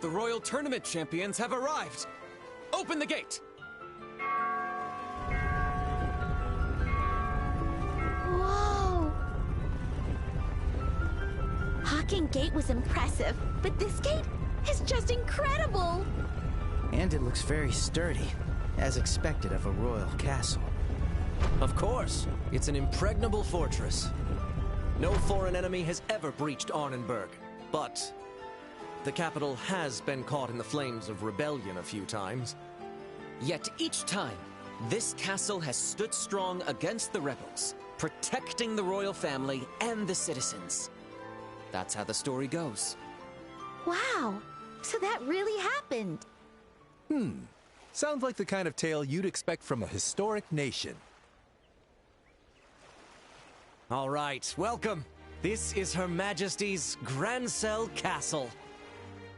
The Royal Tournament champions have arrived! Open the gate! Whoa! Hawking Gate was impressive, but this gate is just incredible! And it looks very sturdy, as expected of a royal castle. Of course, it's an impregnable fortress. No foreign enemy has ever breached Arnenberg, but the capital has been caught in the flames of rebellion a few times. Yet each time, this castle has stood strong against the rebels, protecting the royal family and the citizens. That's how the story goes. Wow! So that really happened! Sounds like the kind of tale you'd expect from a historic nation. All right, welcome. This is Her Majesty's Grancel Castle.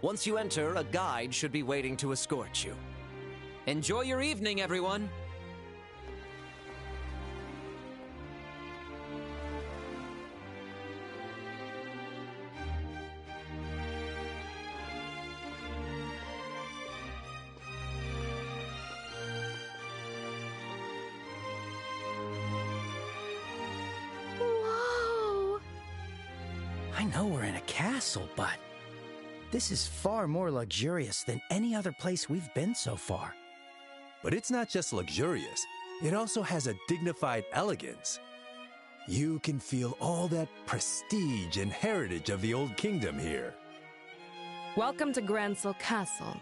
Once you enter, a guide should be waiting to escort you. Enjoy your evening, everyone! Whoa! I know we're in a castle, but this is far more luxurious than any other place we've been so far. But it's not just luxurious, it also has a dignified elegance. You can feel all that prestige and heritage of the old kingdom here. Welcome to Grancel Castle.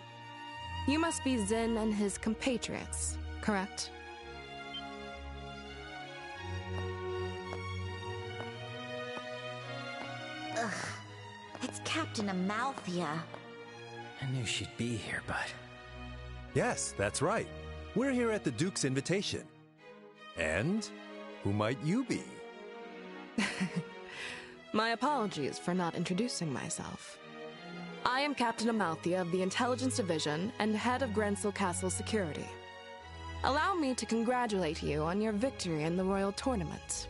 You must be Zin and his compatriots, correct? Ugh. It's Captain Amalthea. I knew she'd be here, but... Yes, that's right. We're here at the Duke's invitation. And who might you be? My apologies for not introducing myself. I am Captain Amalthea of the Intelligence Division and head of Grancel Castle Security. Allow me to congratulate you on your victory in the Royal Tournament.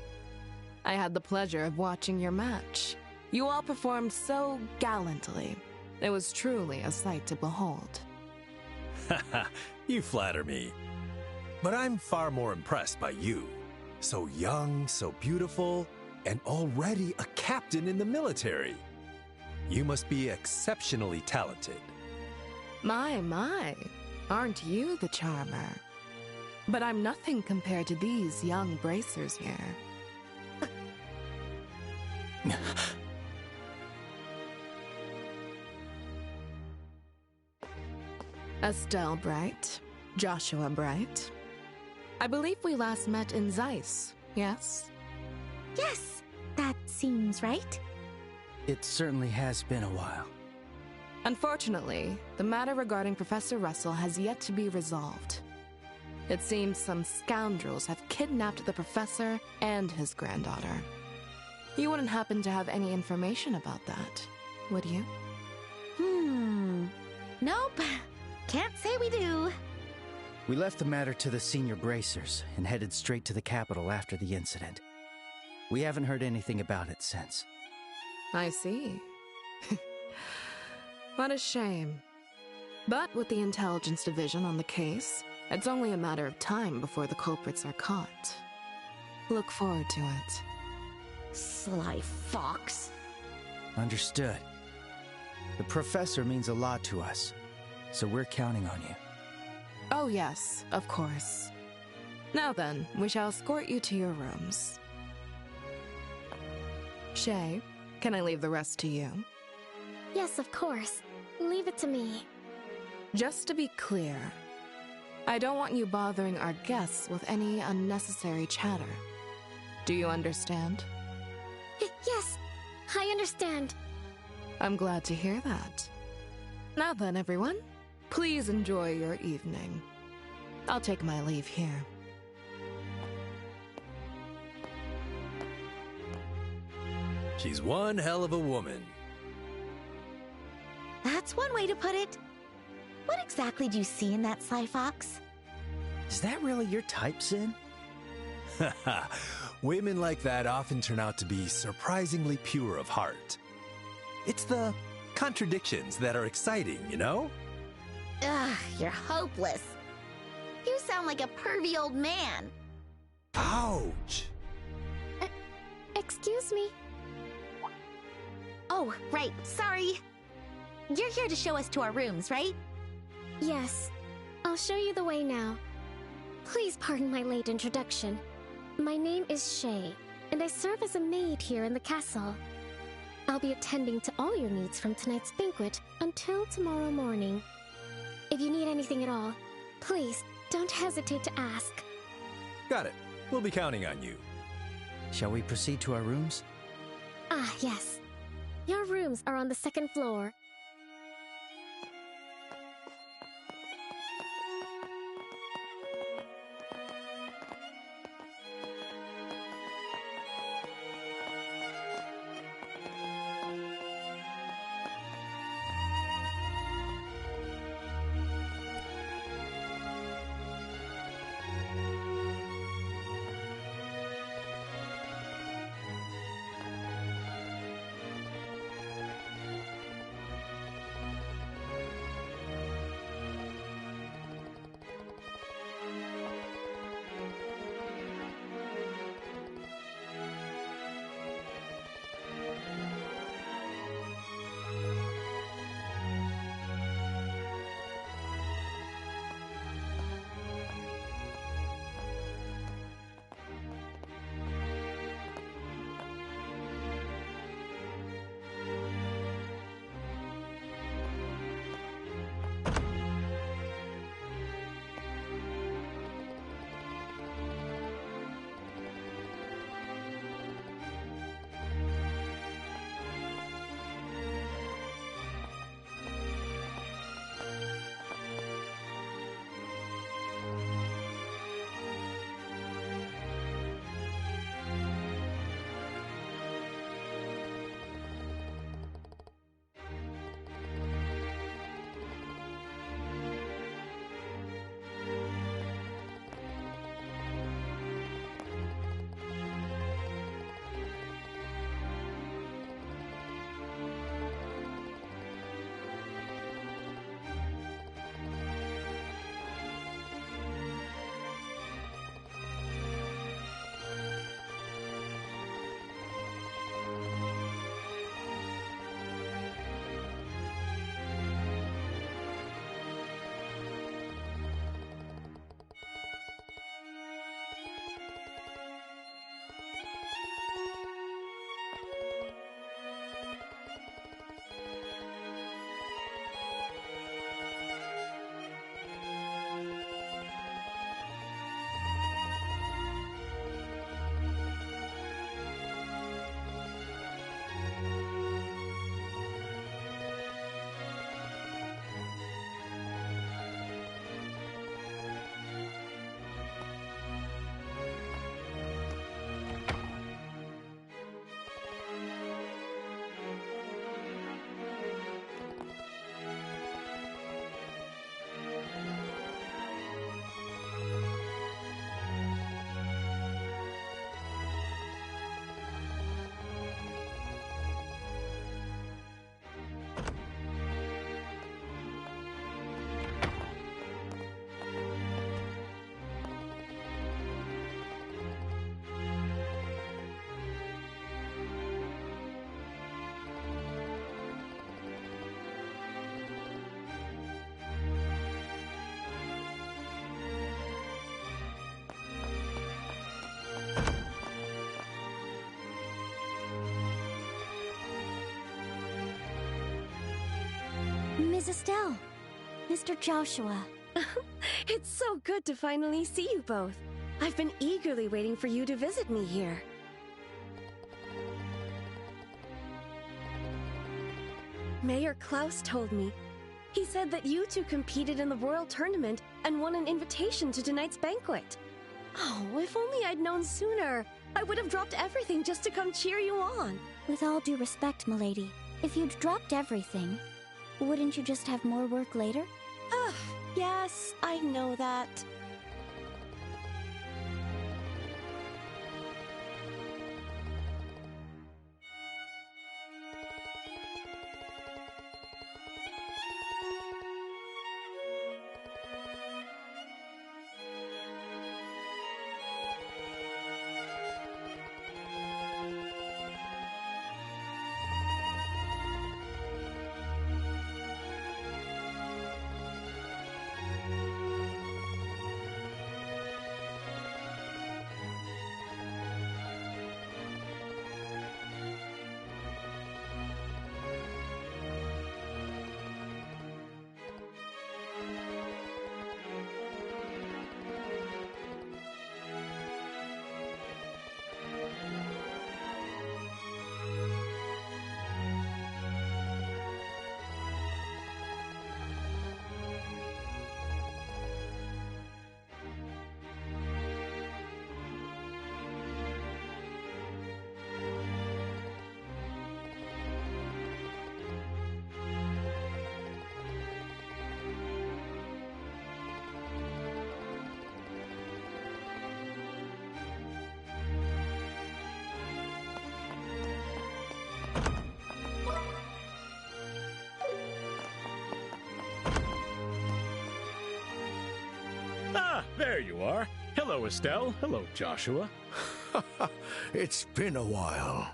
I had the pleasure of watching your match. You all performed so gallantly. It was truly a sight to behold. Haha, you flatter me. But I'm far more impressed by you. So young, so beautiful, and already a captain in the military. You must be exceptionally talented. My, aren't you the charmer? But I'm nothing compared to these young bracers here. Estelle Bright, Joshua Bright. I believe we last met in Zeiss, yes? Yes, that seems right. It certainly has been a while. Unfortunately, the matter regarding Professor Russell has yet to be resolved. It seems some scoundrels have kidnapped the professor and his granddaughter. You wouldn't happen to have any information about that, would you? Nope. Can't say we do. We left the matter to the senior bracers and headed straight to the capital after the incident. We haven't heard anything about it since. I see. What a shame. But with the Intelligence Division on the case, it's only a matter of time before the culprits are caught. Look forward to it. Sly fox. Understood. The professor means a lot to us, so we're counting on you. Oh yes, of course. Now then, we shall escort you to your rooms. Shay, can I leave the rest to you? Yes, of course. Leave it to me. Just to be clear, I don't want you bothering our guests with any unnecessary chatter. Do you understand? Yes, I understand. I'm glad to hear that. Now then, everyone, please enjoy your evening. I'll take my leave here. She's one hell of a woman. That's one way to put it. What exactly do you see in that sly fox? Is that really your type, Sin? Haha, women like that often turn out to be surprisingly pure of heart. It's the Contradictions that are exciting, you know? Ugh, you're hopeless. You sound like a pervy old man. Ouch! Excuse me. Oh, right, sorry. You're here to show us to our rooms, right? Yes, I'll show you the way now. Please pardon my late introduction. My name is Shay, and I serve as a maid here in the castle. I'll be attending to all your needs from tonight's banquet until tomorrow morning. If you need anything at all, please don't hesitate to ask. Got it. We'll be counting on you. Shall we proceed to our rooms? Ah, yes. Your rooms are on the second floor. Ms. Estelle, Mr. Joshua. It's so good to finally see you both. I've been eagerly waiting for you to visit me here. Mayor Klaus told me. He said that you two competed in the Royal Tournament and won an invitation to tonight's banquet. Oh, if only I'd known sooner. I would have dropped everything just to come cheer you on. With all due respect, milady, if you'd dropped everything, wouldn't you just have more work later? Ugh, yes, I know that. there you are. Hello, Estelle. Hello, Joshua. It's been a while.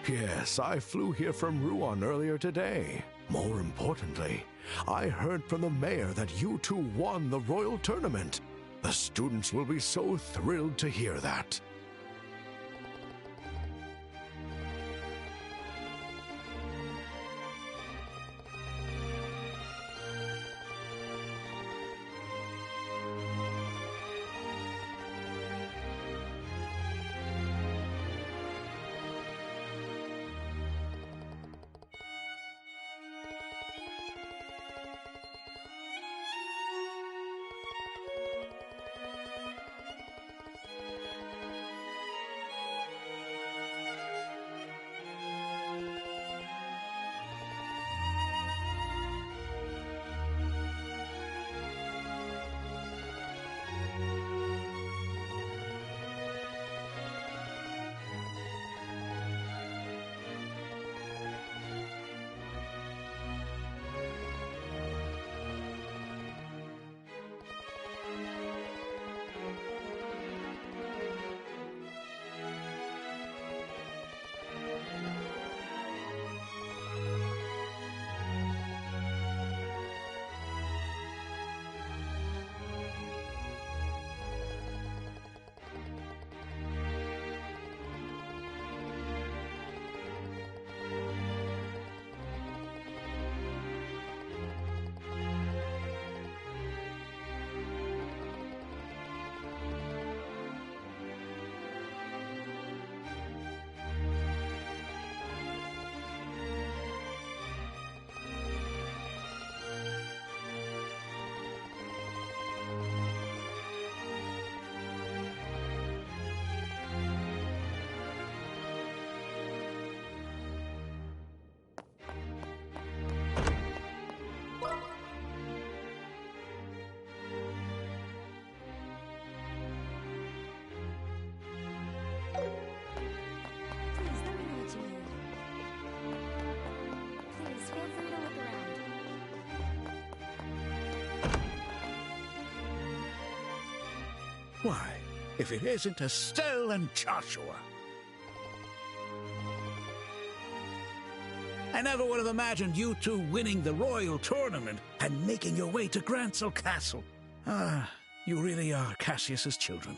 Yes, I flew here from Ruan earlier today. More importantly, I heard from the mayor that you two won the Royal Tournament. The students will be so thrilled to hear that. Why, if it isn't Estelle and Joshua. I never would have imagined you two winning the Royal Tournament and making your way to Grancel Castle. Ah, you really are Cassius's children.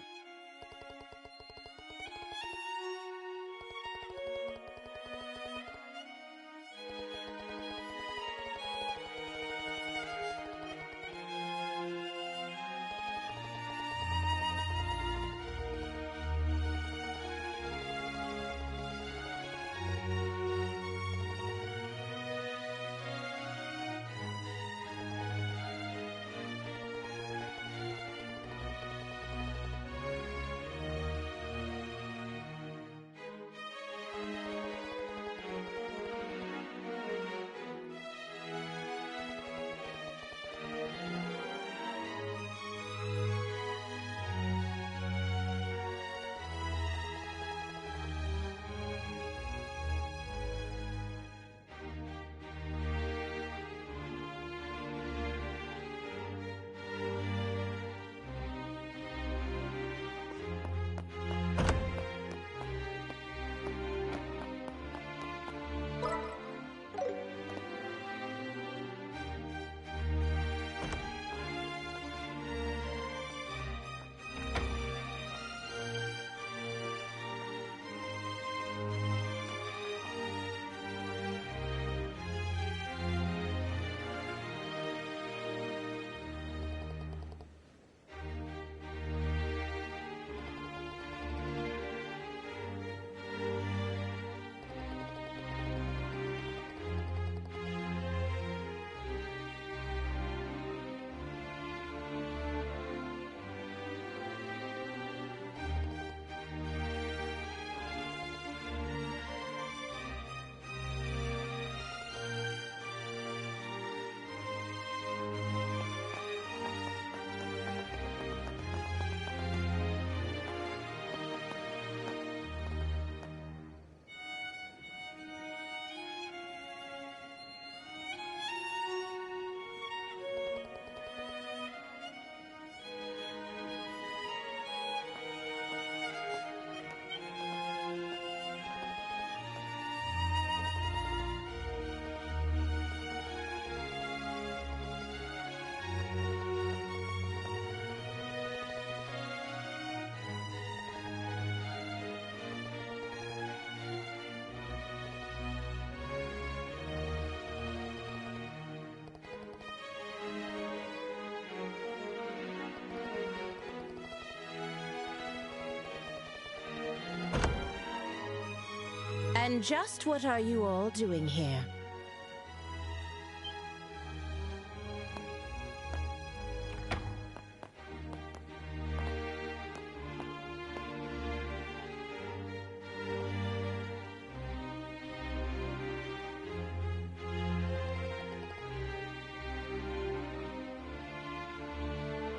And just what are you all doing here?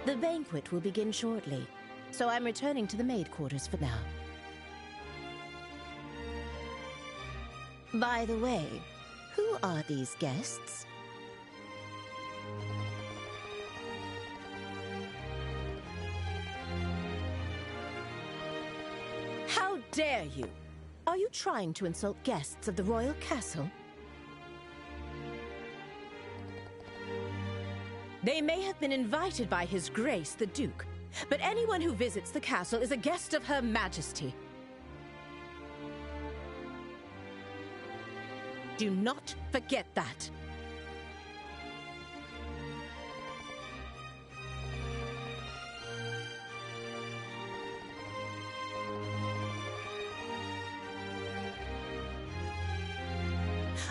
The banquet will begin shortly, so I'm returning to the maid quarters for now. By the way, who are these guests? How dare you? Are you trying to insult guests of the royal castle? They may have been invited by His Grace the Duke, but anyone who visits the castle is a guest of Her Majesty. Do not forget that.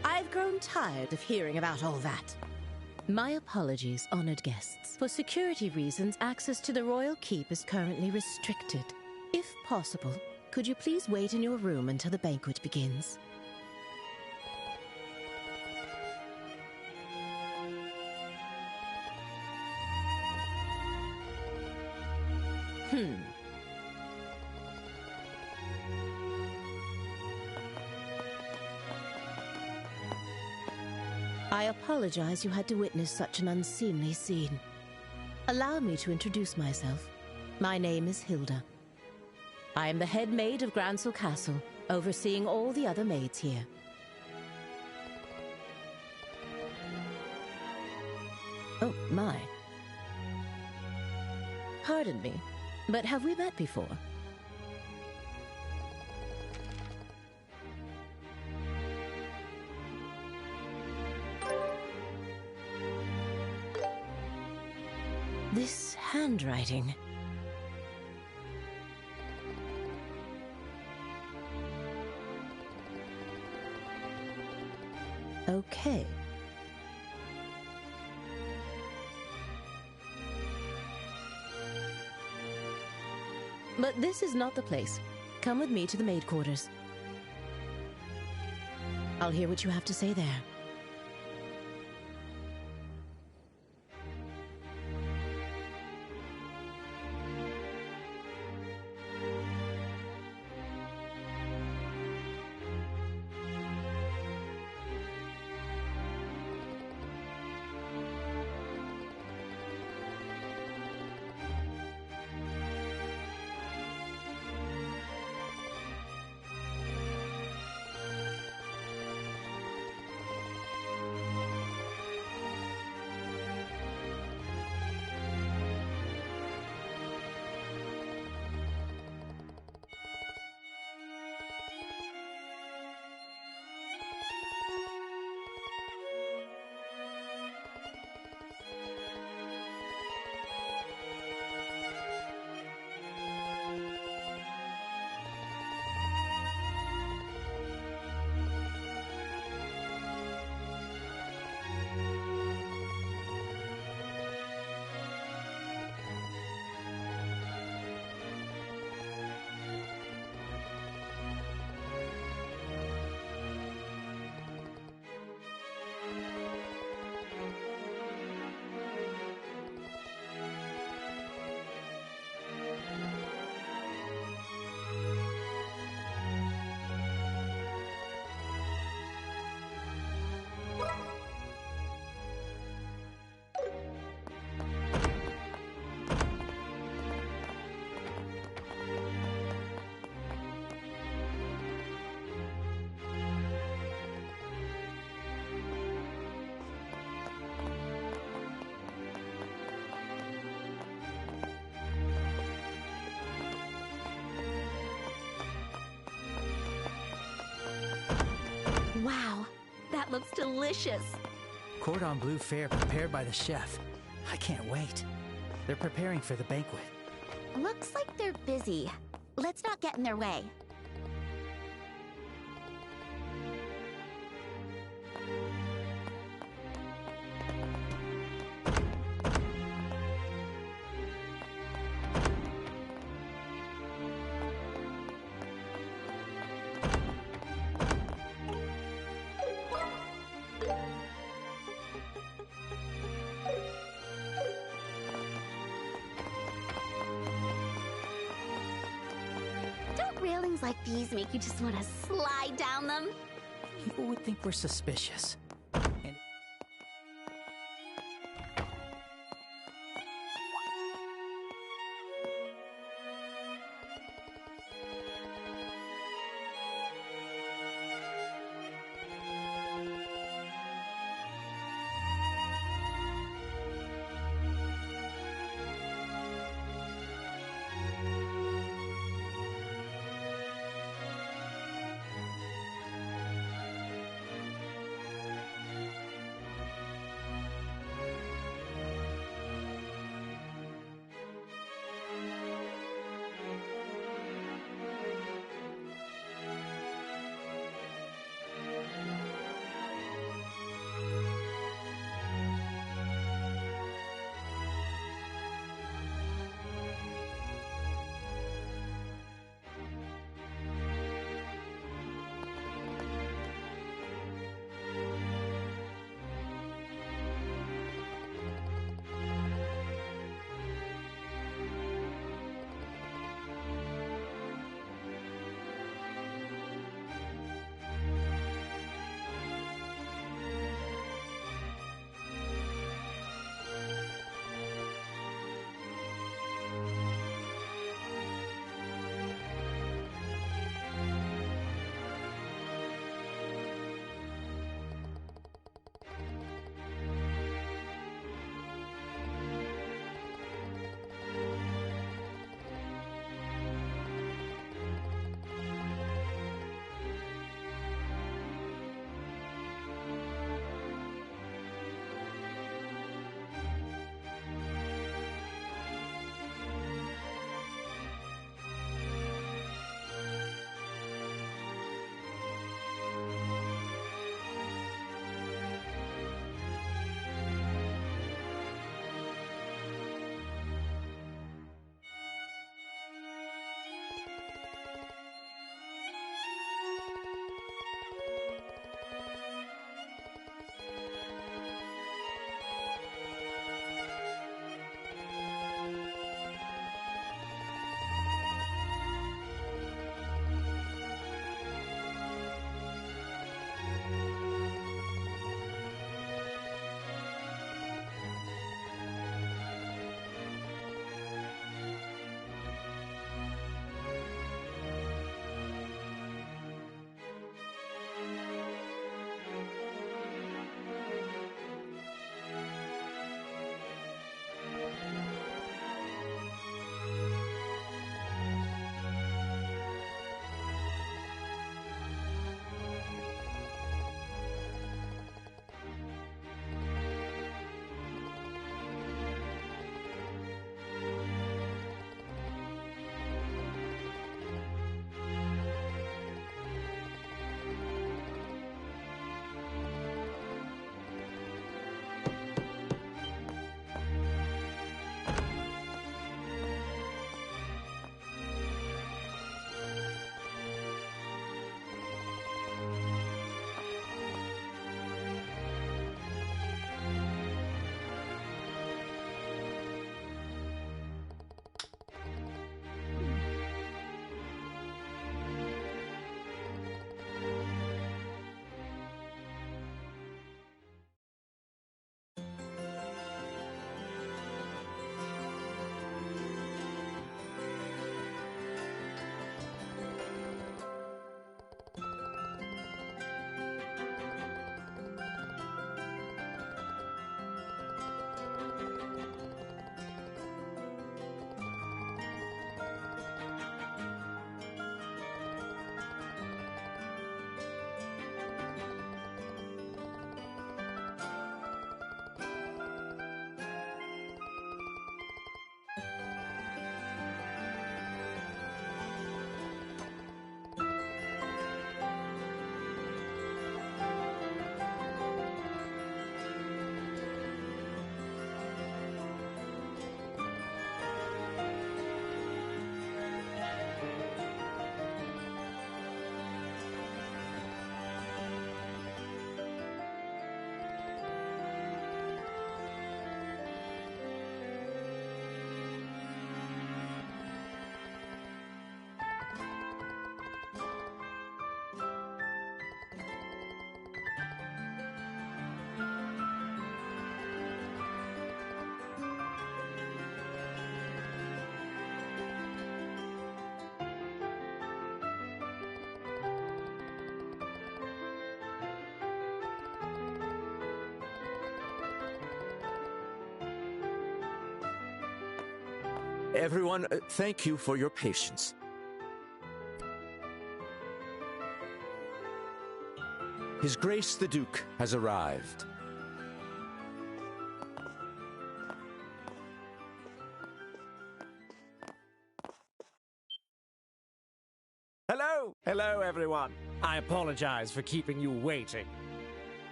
I've grown tired of hearing about all that. My apologies, honored guests. For security reasons, access to the royal keep is currently restricted. If possible, could you please wait in your room until the banquet begins? I apologize you had to witness such an unseemly scene. Allow me to introduce myself. My name is Hilda. I am the head maid of Grancel Castle, overseeing all the other maids here. Oh, my. Pardon me, but have we met before? This handwriting. Okay. But this is not the place. Come with me to the maid quarters. I'll hear what you have to say there. Wow, that looks delicious. Cordon bleu fare prepared by the chef. I can't wait. They're preparing for the banquet. Looks like they're busy. Let's not get in their way. Rooms like these make you just want to slide down them. People would think we're suspicious. And Everyone, thank you for your patience. His Grace the Duke has arrived. Hello, everyone. I apologize for keeping you waiting.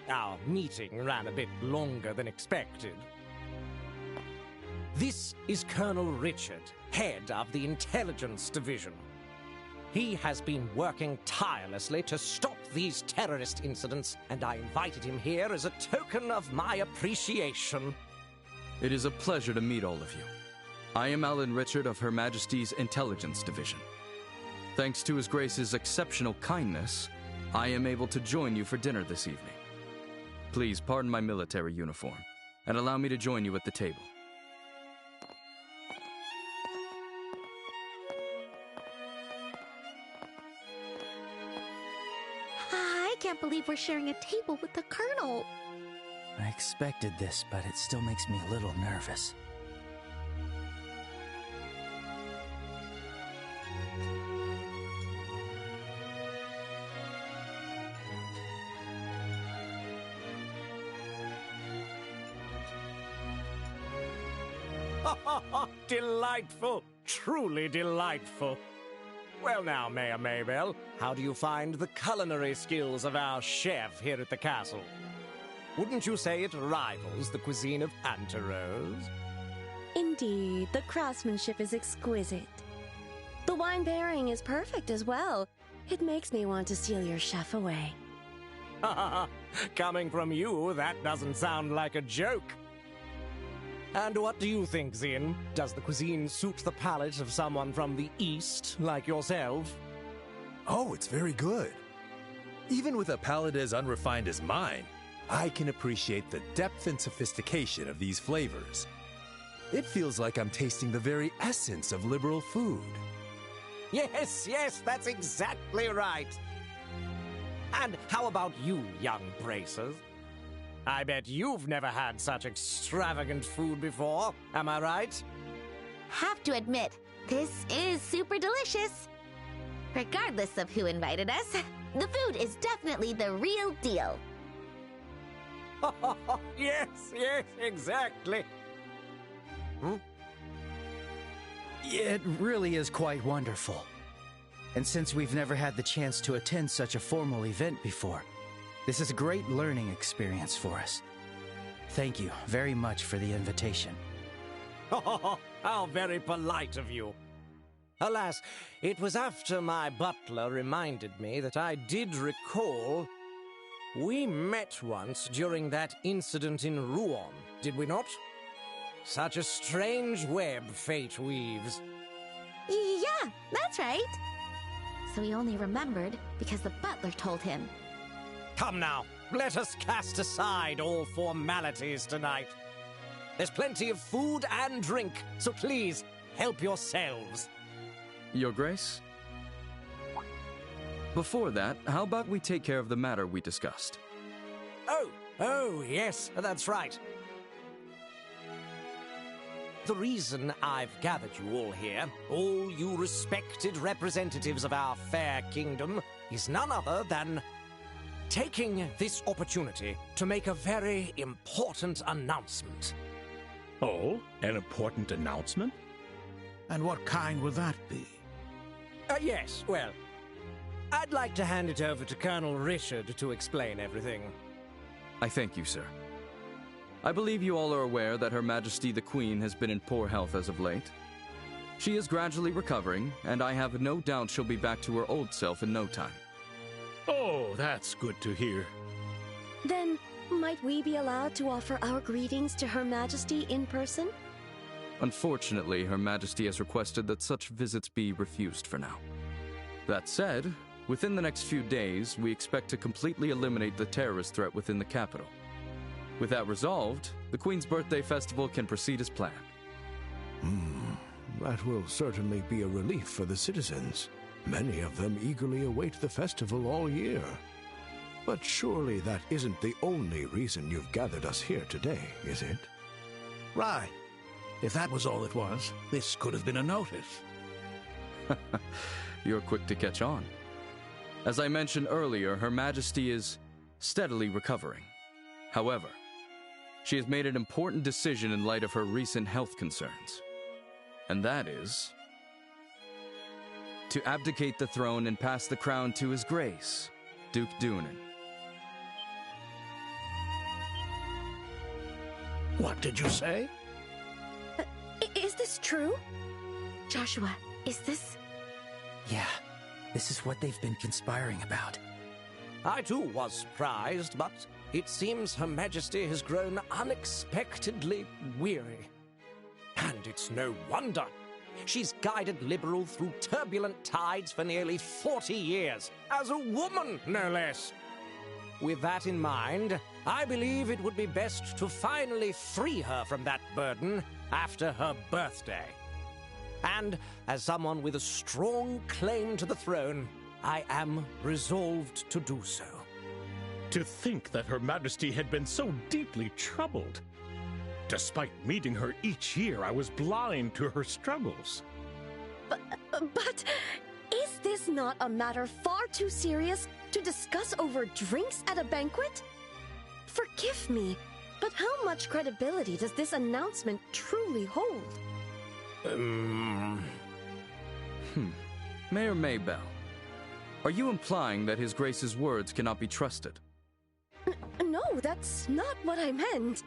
Our meeting ran a bit longer than expected. This is Colonel Richard, head of the Intelligence Division. He has been working tirelessly to stop these terrorist incidents, and I invited him here as a token of my appreciation. It is a pleasure to meet all of you. I am Alan Richard of Her Majesty's Intelligence Division. Thanks to His Grace's exceptional kindness, I am able to join you for dinner this evening. Please pardon my military uniform, and allow me to join you at the table. I can't believe we're sharing a table with the Colonel. I expected this, but it still makes me a little nervous. Delightful! Truly delightful! Well now, Mayor Maybell, how do you find the culinary skills of our chef here at the castle? Wouldn't you say it rivals the cuisine of Anterose? Indeed, the craftsmanship is exquisite. The wine pairing is perfect as well. It makes me want to steal your chef away. Coming from you, that doesn't sound like a joke. And what do you think, Zin? Does the cuisine suit the palate of someone from the East, like yourself? Oh, it's very good. Even with a palate as unrefined as mine, I can appreciate the depth and sophistication of these flavors. It feels like I'm tasting the very essence of liberal food. Yes, that's exactly right. And how about you, young bracers? I bet you've never had such extravagant food before, am I right? Have to admit, this is super delicious. Regardless of who invited us, the food is definitely the real deal. Yes, exactly. It really is quite wonderful. And since we've never had the chance to attend such a formal event before, this is a great learning experience for us. Thank you very much for the invitation. How very polite of you. Alas, it was after my butler reminded me that I did recall we met once during that incident in Rouen, did we not? Such a strange web fate weaves. Yeah, that's right. So he only remembered because the butler told him. Come now, let us cast aside all formalities tonight. There's plenty of food and drink, so please, help yourselves. Your Grace? Before that, how about we take care of the matter we discussed? Oh, yes, that's right. The reason I've gathered you all here, all you respected representatives of our fair kingdom, is none other than taking this opportunity to make a very important announcement. Oh, an important announcement? And what kind will that be? Yes, well, I'd like to hand it over to Colonel Richard to explain everything. I thank you, sir. I believe you all are aware that Her Majesty the Queen has been in poor health as of late. She is gradually recovering, and I have no doubt she'll be back to her old self in no time. Oh, that's good to hear. Then, might we be allowed to offer our greetings to Her Majesty in person? Unfortunately, Her Majesty has requested that such visits be refused for now. That said, within the next few days, we expect to completely eliminate the terrorist threat within the capital. With that resolved, the Queen's birthday festival can proceed as planned. That will certainly be a relief for the citizens. Many of them eagerly await the festival all year. But surely that isn't the only reason you've gathered us here today, is it? Right. If that was all it was, this could have been a notice. You're quick to catch on. As I mentioned earlier, Her Majesty is steadily recovering. However, she has made an important decision in light of her recent health concerns. And that is to abdicate the throne and pass the crown to His Grace, Duke Doonan. What did you say? Is this true? Joshua, is this... Yeah, this is what they've been conspiring about. I too was surprised, but it seems Her Majesty has grown unexpectedly weary. And it's no wonder. She's guided Liberl through turbulent tides for nearly 40 years, as a woman, no less. With that in mind, I believe it would be best to finally free her from that burden after her birthday. And as someone with a strong claim to the throne, I am resolved to do so. To think that Her Majesty had been so deeply troubled. Despite meeting her each year, I was blind to her struggles. But is this not a matter far too serious to discuss over drinks at a banquet? Forgive me, but how much credibility does this announcement truly hold? Mayor Maybell, are you implying that His Grace's words cannot be trusted? No, that's not what I meant.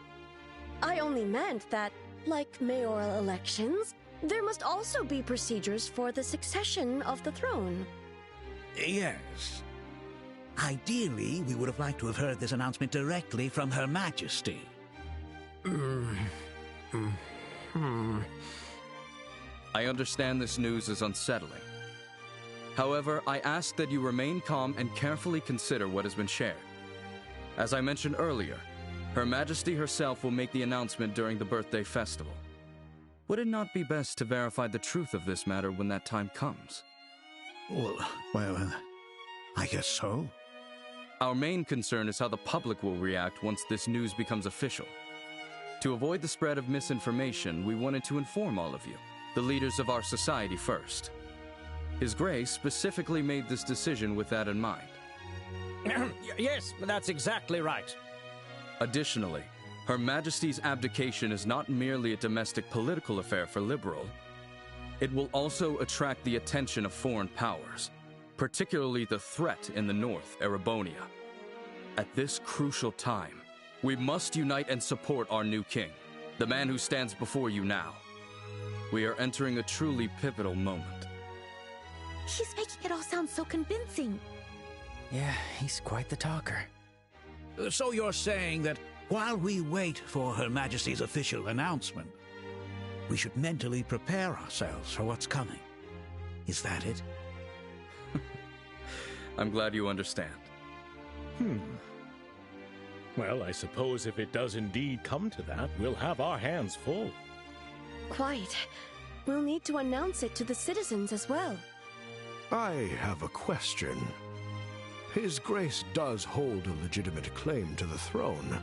I only meant that, like mayoral elections, there must also be procedures for the succession of the throne. Yes. Ideally, we would have liked to have heard this announcement directly from Her Majesty. I understand this news is unsettling. However, I ask that you remain calm and carefully consider what has been shared. As I mentioned earlier, Her Majesty herself will make the announcement during the birthday festival. Would it not be best to verify the truth of this matter when that time comes? Well, I guess so. Our main concern is how the public will react once this news becomes official. To avoid the spread of misinformation, we wanted to inform all of you, the leaders of our society first. His Grace specifically made this decision with that in mind. Yes, that's exactly right. Additionally, Her Majesty's abdication is not merely a domestic political affair for Liberl. It will also attract the attention of foreign powers, particularly the threat in the north, Erebonia. At this crucial time, we must unite and support our new king, the man who stands before you now. We are entering a truly pivotal moment. He's making it all sound so convincing. Yeah, he's quite the talker. So you're saying that while we wait for Her Majesty's official announcement, we should mentally prepare ourselves for what's coming. Is that it? I'm glad you understand. Well, I suppose if it does indeed come to that, we'll have our hands full. Quite. We'll need to announce it to the citizens as well. I have a question. His Grace does hold a legitimate claim to the throne,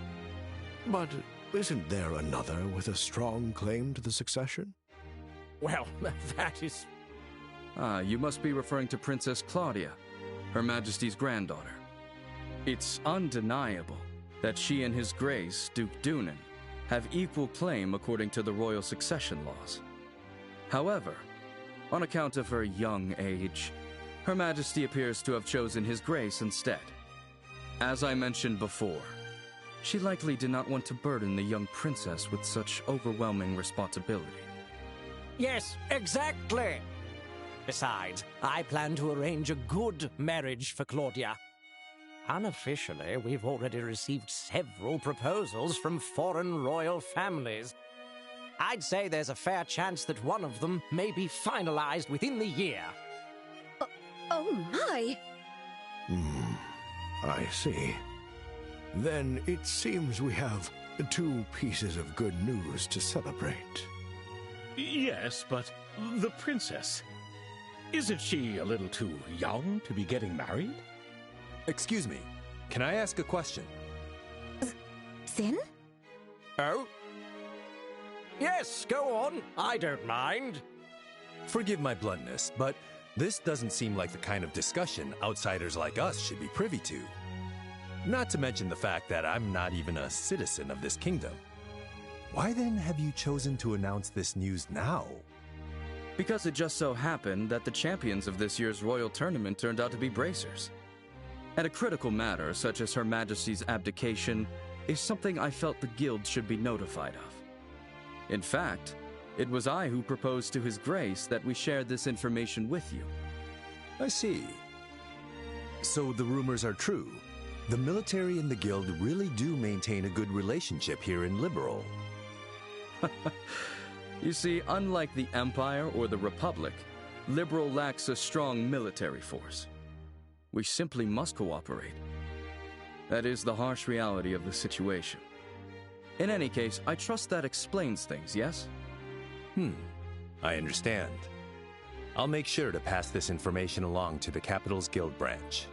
but isn't there another with a strong claim to the succession? Well, that is... You must be referring to Princess Claudia, Her Majesty's granddaughter. It's undeniable that she and His Grace, Duke Doonan, have equal claim according to the royal succession laws. However, on account of her young age, Her Majesty appears to have chosen His Grace instead. As I mentioned before, she likely did not want to burden the young princess with such overwhelming responsibility. Yes, exactly! Besides, I plan to arrange a good marriage for Claudia. Unofficially, we've already received several proposals from foreign royal families. I'd say there's a fair chance that one of them may be finalized within the year. Oh my! I see. Then it seems we have 2 pieces of good news to celebrate. Yes, but the princess... Isn't she a little too young to be getting married? Excuse me, can I ask a question? Sin? Oh? Yes, go on. I don't mind. Forgive my bluntness, but this doesn't seem like the kind of discussion outsiders like us should be privy to. Not to mention the fact that I'm not even a citizen of this kingdom. Why then have you chosen to announce this news now? Because it just so happened that the champions of this year's royal tournament turned out to be bracers. And a critical matter, such as Her Majesty's abdication, is something I felt the guild should be notified of. In fact, it was I who proposed to His Grace that we share this information with you. I see. So the rumors are true. The military and the guild really do maintain a good relationship here in Liberl. You see, unlike the Empire or the Republic, Liberl lacks a strong military force. We simply must cooperate. That is the harsh reality of the situation. In any case, I trust that explains things, yes? I understand. I'll make sure to pass this information along to the Capital's Guild branch.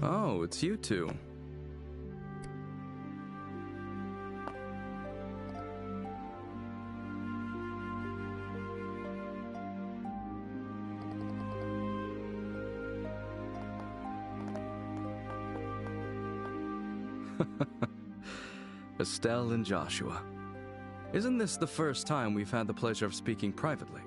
Oh, it's you two. Estelle and Joshua. Isn't this the first time we've had the pleasure of speaking privately?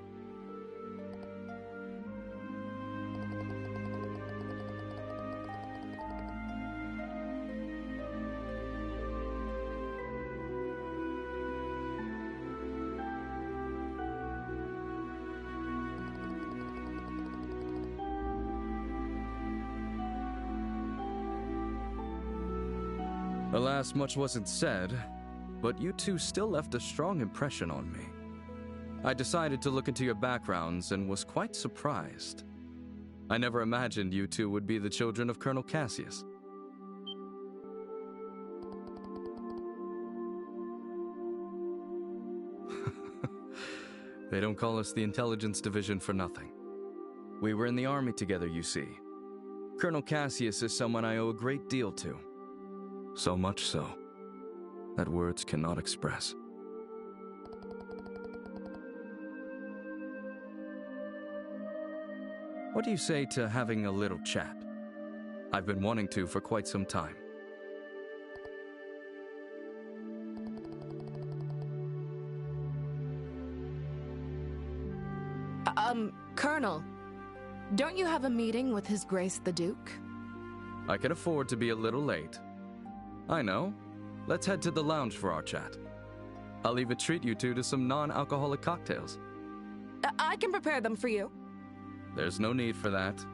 Alas, much wasn't said, but you two still left a strong impression on me. I decided to look into your backgrounds and was quite surprised. I never imagined you two would be the children of Colonel Cassius. They don't call us the Intelligence Division for nothing. We were in the army together, you see. Colonel Cassius is someone I owe a great deal to. So much so that words cannot express. What do you say to having a little chat? I've been wanting to for quite some time. Colonel, don't you have a meeting with His Grace the Duke? I can afford to be a little late. I know. Let's head to the lounge for our chat. I'll even treat you two to some non-alcoholic cocktails. I can prepare them for you. There's no need for that.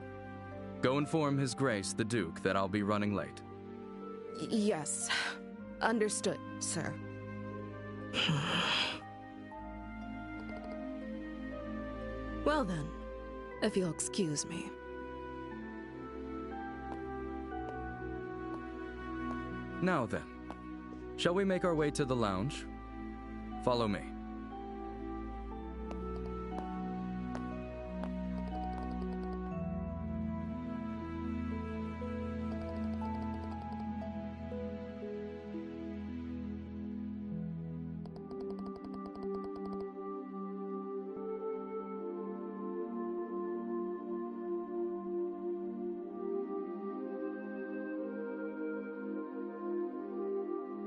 Go inform His Grace the Duke that I'll be running late. Yes. Understood, sir. Well then, if you'll excuse me. Now then, shall we make our way to the lounge? Follow me.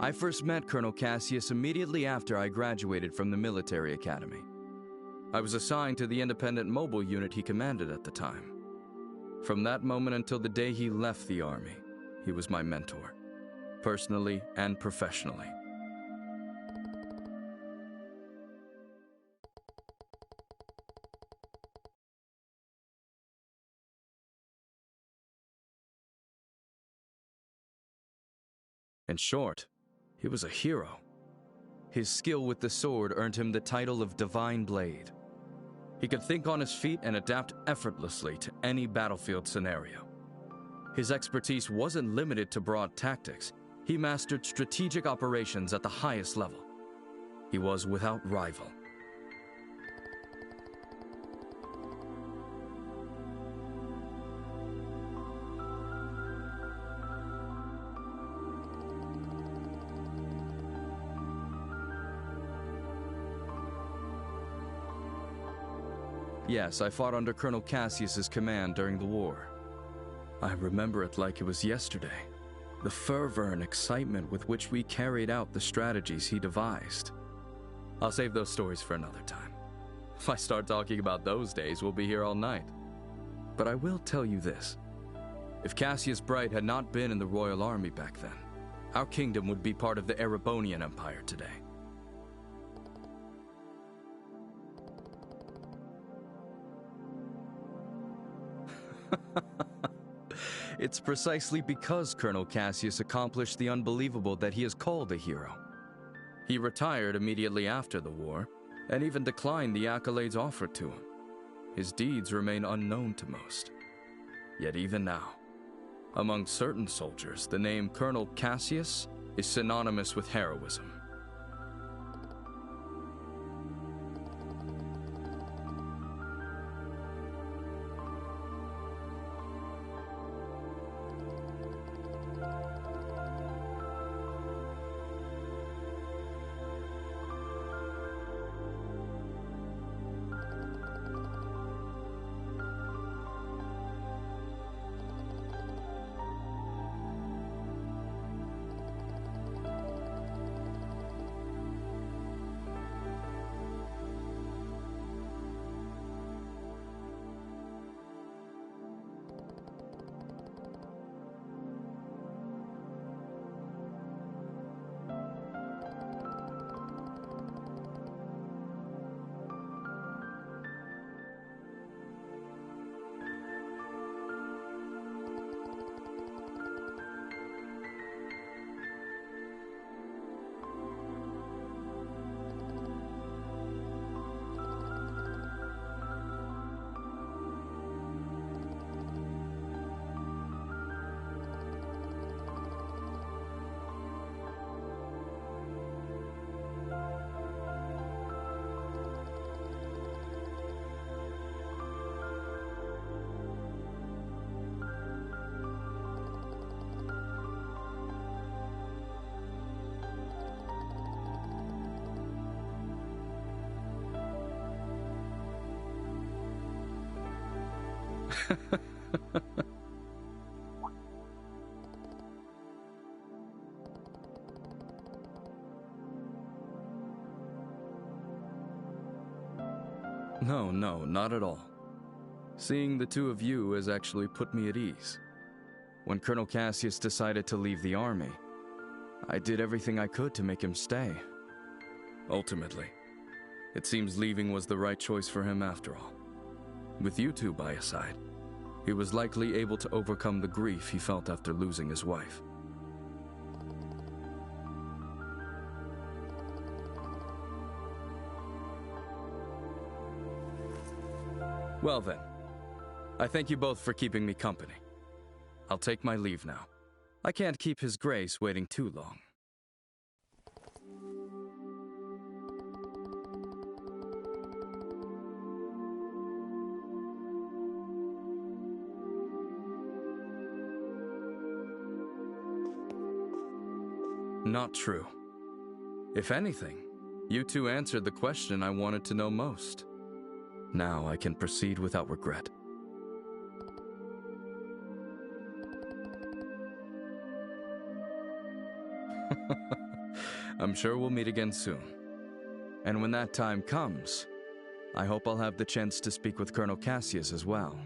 I first met Colonel Cassius immediately after I graduated from the military academy. I was assigned to the independent mobile unit he commanded at the time. From that moment until the day he left the army, he was my mentor, personally and professionally. In short, he was a hero. His skill with the sword earned him the title of Divine Blade. He could think on his feet and adapt effortlessly to any battlefield scenario. His expertise wasn't limited to broad tactics. He mastered strategic operations at the highest level. He was without rival. Yes, I fought under Colonel Cassius's command during the war. I remember it like it was yesterday. The fervor and excitement with which we carried out the strategies he devised. I'll save those stories for another time. If I start talking about those days, we'll be here all night. But I will tell you this. If Cassius Bright had not been in the Royal Army back then, our kingdom would be part of the Erebonian Empire today. It's precisely because Colonel Cassius accomplished the unbelievable that he is called a hero. He retired immediately after the war, and even declined the accolades offered to him. His deeds remain unknown to most. Yet even now, among certain soldiers, the name Colonel Cassius is synonymous with heroism. No, not at all. Seeing the two of you has actually put me at ease. When Colonel Cassius decided to leave the army, I did everything I could to make him stay. Ultimately, it seems leaving was the right choice for him after all. With you two by his side, he was likely able to overcome the grief he felt after losing his wife. Well then, I thank you both for keeping me company. I'll take my leave now. I can't keep His Grace waiting too long. Not true. If anything, you two answered the question I wanted to know most. Now I can proceed without regret. I'm sure we'll meet again soon. And when that time comes, I hope I'll have the chance to speak with Colonel Cassius as well.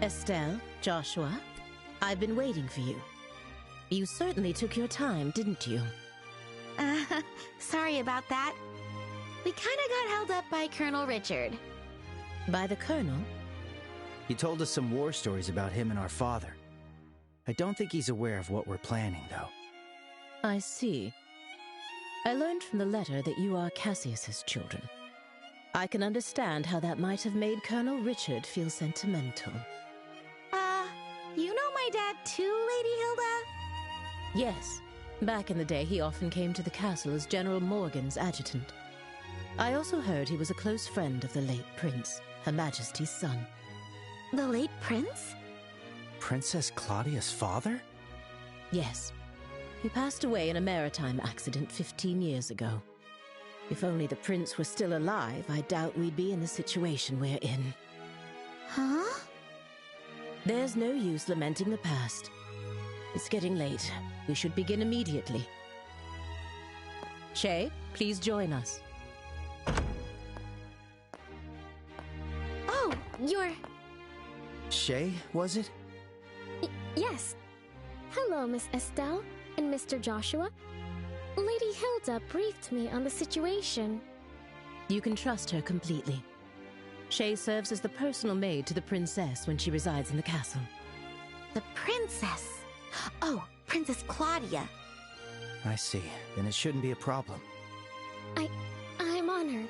Estelle, Joshua, I've been waiting for you. You certainly took your time, didn't you? Sorry about that. We kinda got held up by Colonel Richard. By the Colonel? He told us some war stories about him and our father. I don't think he's aware of what we're planning, though. I see. I learned from the letter that you are Cassius's children. I can understand how that might have made Colonel Richard feel sentimental. You know my dad too, Lady Hilda? Yes. Back in the day, he often came to the castle as General Morgan's adjutant. I also heard he was a close friend of the late Prince, Her Majesty's son. The late Prince? Princess Claudia's father? Yes. He passed away in a maritime accident 15 years ago. If only the prince were still alive, I doubt we'd be in the situation we're in. Huh? There's no use lamenting the past. It's getting late. We should begin immediately. Shay, please join us. Oh, you're... Shay, was it? Yes. Hello, Miss Estelle and Mr. Joshua. Lady Hilda briefed me on the situation. You can trust her completely. Shay serves as the personal maid to the princess when she resides in the castle. The princess? Oh, Princess Claudia. I see. Then it shouldn't be a problem. I'm honored.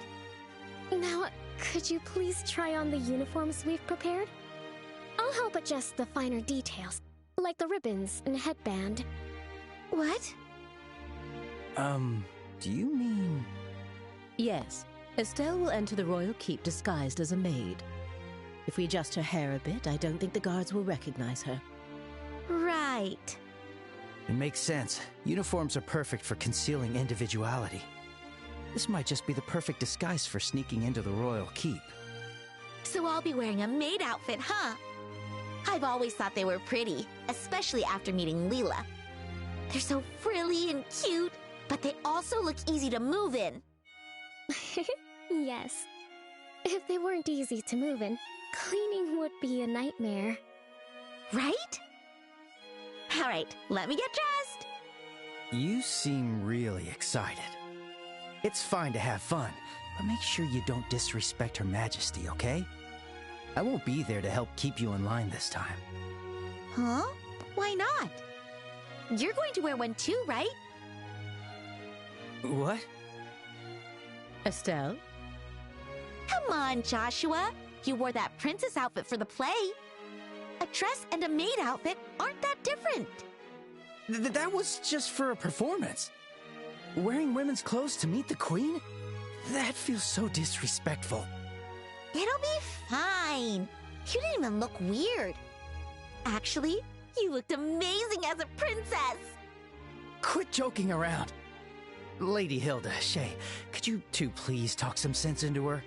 Now, could you please try on the uniforms we've prepared? I'll help adjust the finer details, like the ribbons and headband. What? Do you mean... Yes. Estelle will enter the royal keep disguised as a maid. If we adjust her hair a bit, I don't think the guards will recognize her. Right. It makes sense. Uniforms are perfect for concealing individuality. This might just be the perfect disguise for sneaking into the royal keep. So I'll be wearing a maid outfit, huh? I've always thought they were pretty, especially after meeting Leela. They're so frilly and cute, but they also look easy to move in. Yes. If they weren't easy to move in, cleaning would be a nightmare. Right? All right, let me get dressed. You seem really excited. It's fine to have fun, but make sure you don't disrespect Her Majesty, okay? I won't be there to help keep you in line this time. Huh? Why not? You're going to wear one too, right? What? Estelle? Come on, Joshua. You wore that princess outfit for the play. A dress and a maid outfit aren't that different. That was just for a performance. Wearing women's clothes to meet the queen? That feels so disrespectful. It'll be fine. You didn't even look weird. Actually, you looked amazing as a princess. Quit joking around. Lady Hilda, Shay, could you two please talk some sense into her?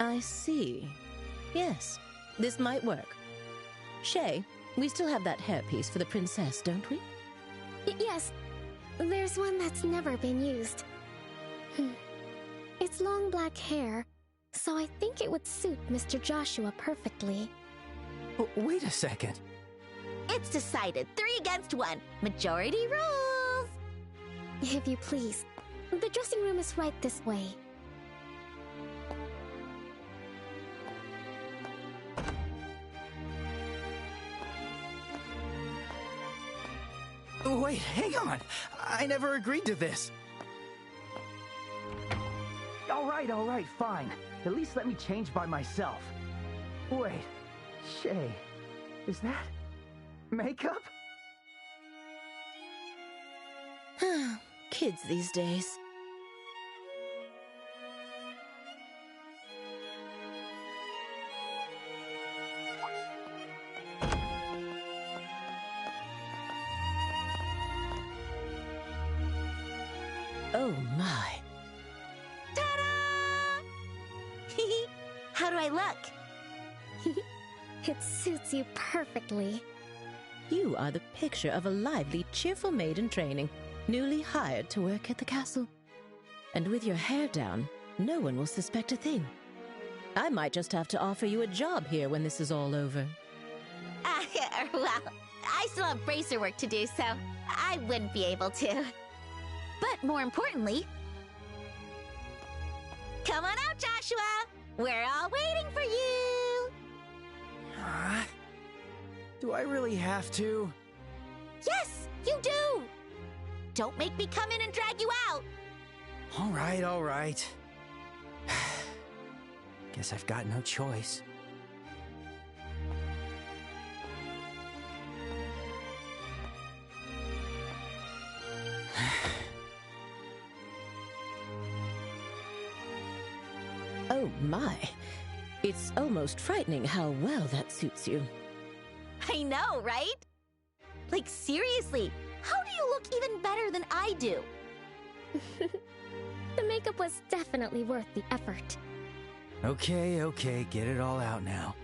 I see. Yes, this might work. Shay, we still have that hairpiece for the princess, don't we? Yes. There's one that's never been used. It's long black hair, so I think it would suit Mr. Joshua perfectly. Wait a second. It's decided. 3 against 1. Majority rules. If you please. The dressing room is right this way. Wait, hang on. I never agreed to this. All right, fine. At least let me change by myself. Wait, Shay, is that makeup? Kids these days. Oh my. Ta-da! How do I look? It suits you perfectly. You are the picture of a lively, cheerful maid in training, newly hired to work at the castle. And with your hair down, no one will suspect a thing. I might just have to offer you a job here when this is all over. Well, I still have bracer work to do, so I wouldn't be able to. But more importantly, come on out, Joshua! We're all waiting for you! Do I really have to? Yes, you do! Don't make me come in and drag you out! All right. Guess I've got no choice. Oh my. It's almost frightening how well that suits you. I know, right? Like, seriously, how do you look even better than I do? The makeup was definitely worth the effort. Okay, get it all out now.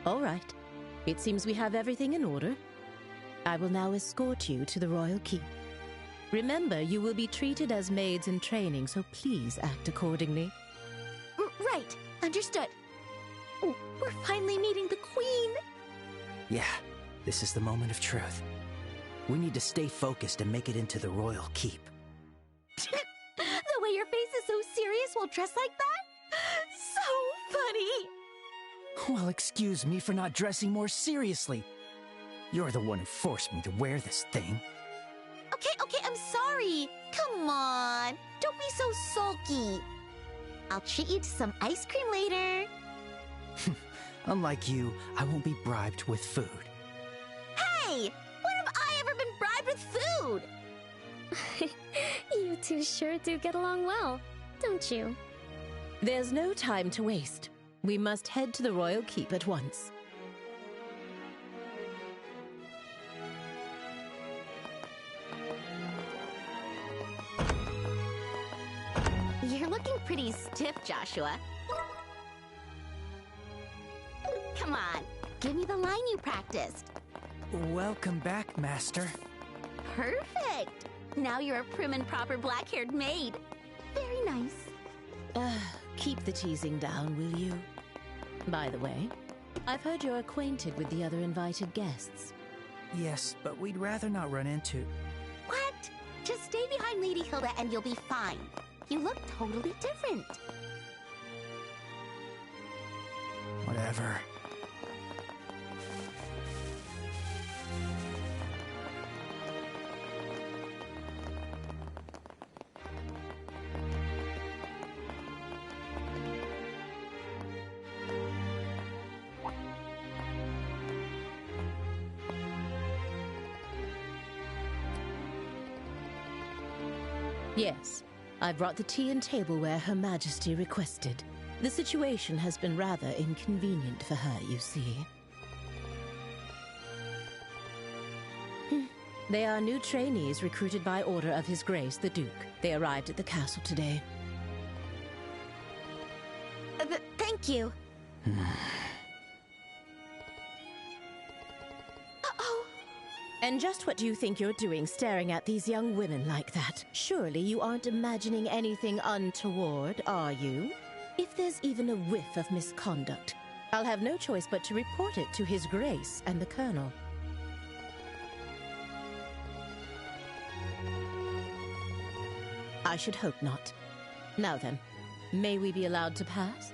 All right. It seems we have everything in order. I will now escort you to the Royal Keep. Remember, you will be treated as maids in training, so please act accordingly. Right. Understood. Oh, we're finally meeting the Queen. Yeah, this is the moment of truth. We need to stay focused and make it into the Royal Keep. The way your face is so serious while dressed like that? So funny! Well, excuse me for not dressing more seriously. You're the one who forced me to wear this thing. Okay, I'm sorry. Come on. Don't be so sulky. I'll treat you to some ice cream later. Unlike you, I won't be bribed with food. Hey! When have I ever been bribed with food? You two sure do get along well, don't you? There's no time to waste. We must head to the Royal Keep at once. You're looking pretty stiff, Joshua. Come on, give me the line you practiced. Welcome back, Master. Perfect! Now you're a prim and proper black-haired maid. Very nice. Keep the teasing down, will you? By the way, I've heard you're acquainted with the other invited guests. Yes, but we'd rather not run into... What? Just stay behind Lady Hilda and you'll be fine. You look totally different. Whatever. Yes, I brought the tea and tableware Her Majesty requested. The situation has been rather inconvenient for her, you see. They are new trainees recruited by order of His Grace the Duke. They arrived at the castle today. Thank you. And just what do you think you're doing staring at these young women like that? Surely you aren't imagining anything untoward, are you? If there's even a whiff of misconduct, I'll have no choice but to report it to His Grace and the Colonel. I should hope not. Now then, may we be allowed to pass?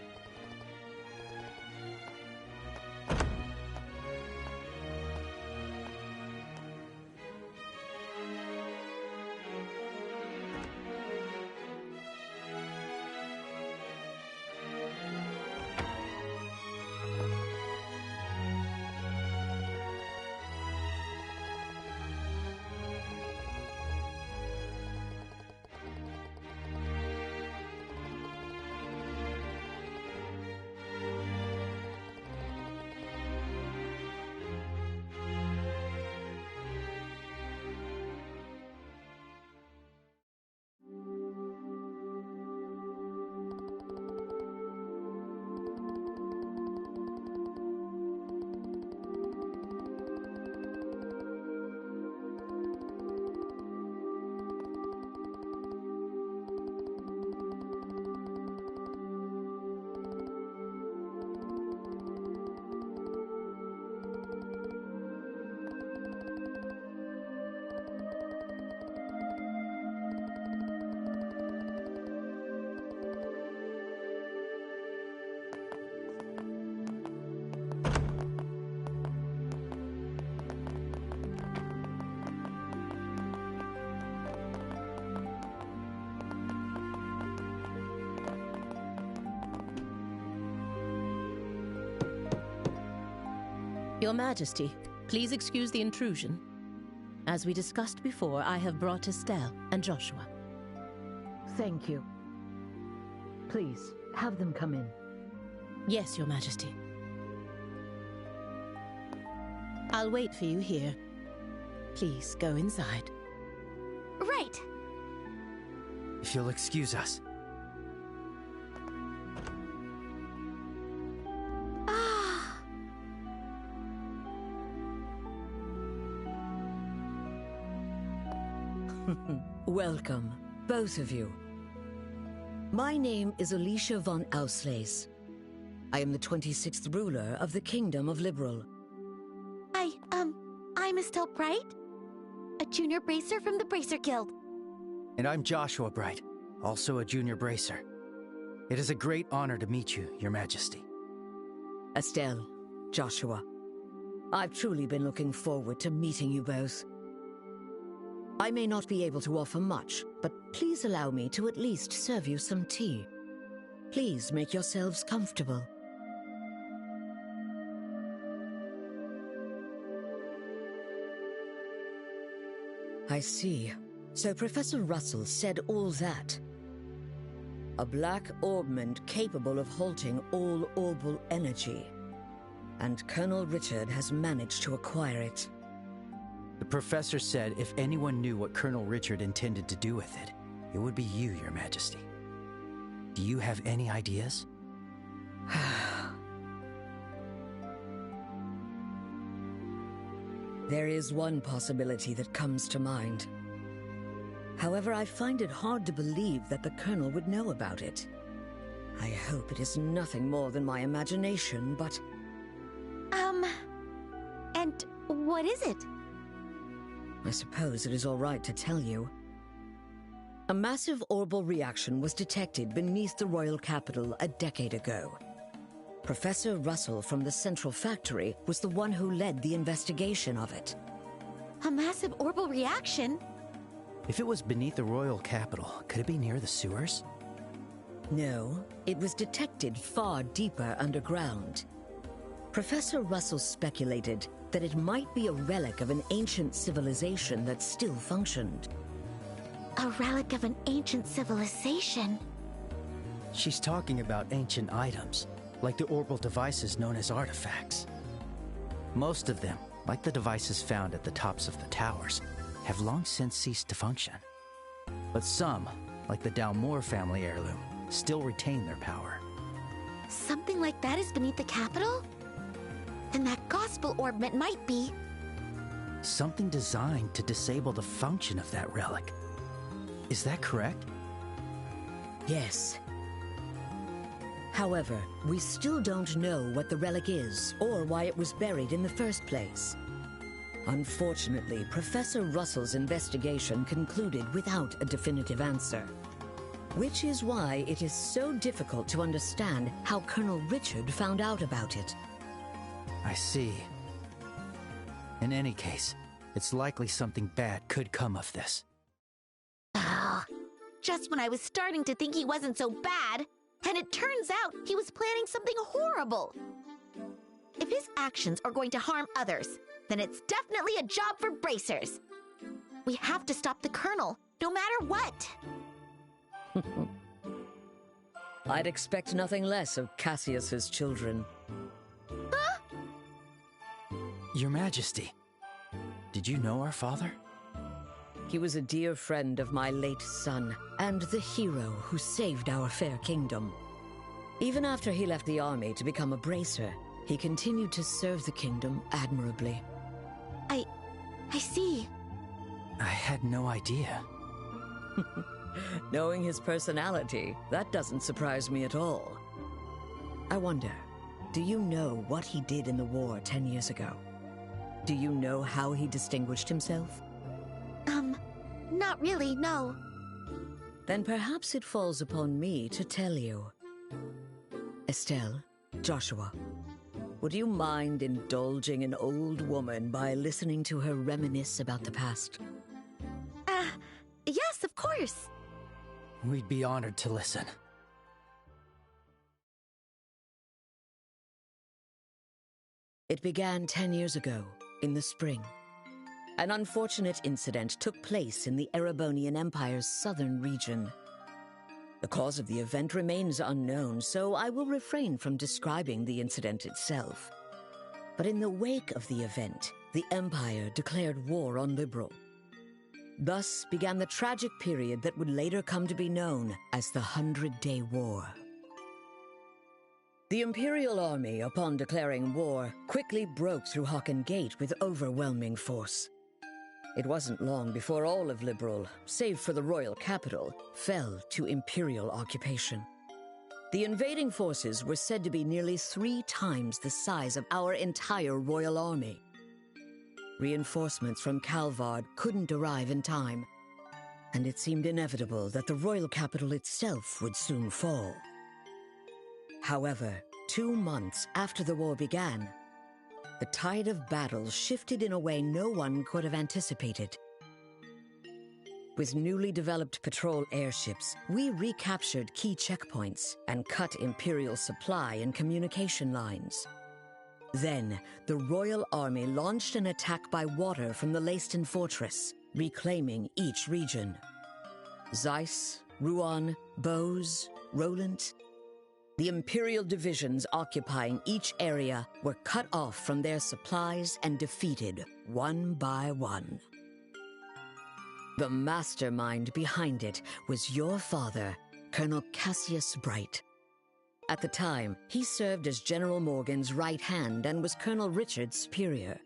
Your Majesty, please excuse the intrusion. As we discussed before, I have brought Estelle and Joshua. Thank you. Please, have them come in. Yes, Your Majesty. I'll wait for you here. Please go inside. Right. If you'll excuse us. Welcome, both of you. My name is Alicia von Auslese. I am the 26th ruler of the Kingdom of Liberl. I'm Estelle Bright, a junior bracer from the Bracer Guild. And I'm Joshua Bright, also a junior bracer. It is a great honor to meet you, Your Majesty. Estelle, Joshua, I've truly been looking forward to meeting you both. I may not be able to offer much, but please allow me to at least serve you some tea. Please make yourselves comfortable. I see. So Professor Russell said all that. A black orbment capable of halting all orbal energy. And Colonel Richard has managed to acquire it. The professor said if anyone knew what Colonel Richard intended to do with it, it would be you, Your Majesty. Do you have any ideas? There is one possibility that comes to mind. However, I find it hard to believe that the Colonel would know about it. I hope it is nothing more than my imagination, but... And what is it? I suppose it is all right to tell you. A massive orbal reaction was detected beneath the royal capital a decade ago. Professor Russell from the Central Factory was the one who led the investigation of it. A massive orbal reaction? If it was beneath the royal capital, could it be near the sewers? No, it was detected far deeper underground. Professor Russell speculated that it might be a relic of an ancient civilization that still functioned. A relic of an ancient civilization? She's talking about ancient items, like the orbal devices known as artifacts. Most of them, like the devices found at the tops of the towers, have long since ceased to function. But some, like the Dalmor family heirloom, still retain their power. Something like that is beneath the capital? Then that gospel orbment might be... something designed to disable the function of that relic. Is that correct? Yes. However, we still don't know what the relic is, or why it was buried in the first place. Unfortunately, Professor Russell's investigation concluded without a definitive answer. Which is why it is so difficult to understand how Colonel Richard found out about it. I see. In any case, it's likely something bad could come of this. Just when I was starting to think he wasn't so bad, and it turns out he was planning something horrible. If his actions are going to harm others, then it's definitely a job for bracers. We have to stop the Colonel, no matter what. I'd expect nothing less of Cassius's children. Huh? Your Majesty, did you know our father? He was a dear friend of my late son, and the hero who saved our fair kingdom. Even after he left the army to become a bracer, he continued to serve the kingdom admirably. I see. I had no idea. Knowing his personality, that doesn't surprise me at all. I wonder, do you know what he did in the war 10 years ago? Do you know how he distinguished himself? Not really, no. Then perhaps it falls upon me to tell you. Estelle, Joshua, would you mind indulging an old woman by listening to her reminisce about the past? Yes, of course. We'd be honored to listen. It began 10 years ago, in the spring. An unfortunate incident took place in the Erebonian Empire's southern region. The cause of the event remains unknown, so I will refrain from describing the incident itself. But in the wake of the event, the Empire declared war on Liberl. Thus began the tragic period that would later come to be known as the 100-Day War. The Imperial Army, upon declaring war, quickly broke through Hocken Gate with overwhelming force. It wasn't long before all of Liberl, save for the royal capital, fell to Imperial occupation. The invading forces were said to be nearly 3 times the size of our entire royal army. Reinforcements from Calvard couldn't arrive in time, and it seemed inevitable that the royal capital itself would soon fall. However, 2 months after the war began, the tide of battle shifted in a way no one could have anticipated. With newly developed patrol airships, we recaptured key checkpoints and cut Imperial supply and communication lines. Then, the Royal Army launched an attack by water from the Leiston Fortress, reclaiming each region. Zeiss, Ruan, Bose, Roland. The Imperial divisions occupying each area were cut off from their supplies and defeated one by one. The mastermind behind it was your father, Colonel Cassius Bright. At the time, he served as General Morgan's right hand and was Colonel Richard's superior.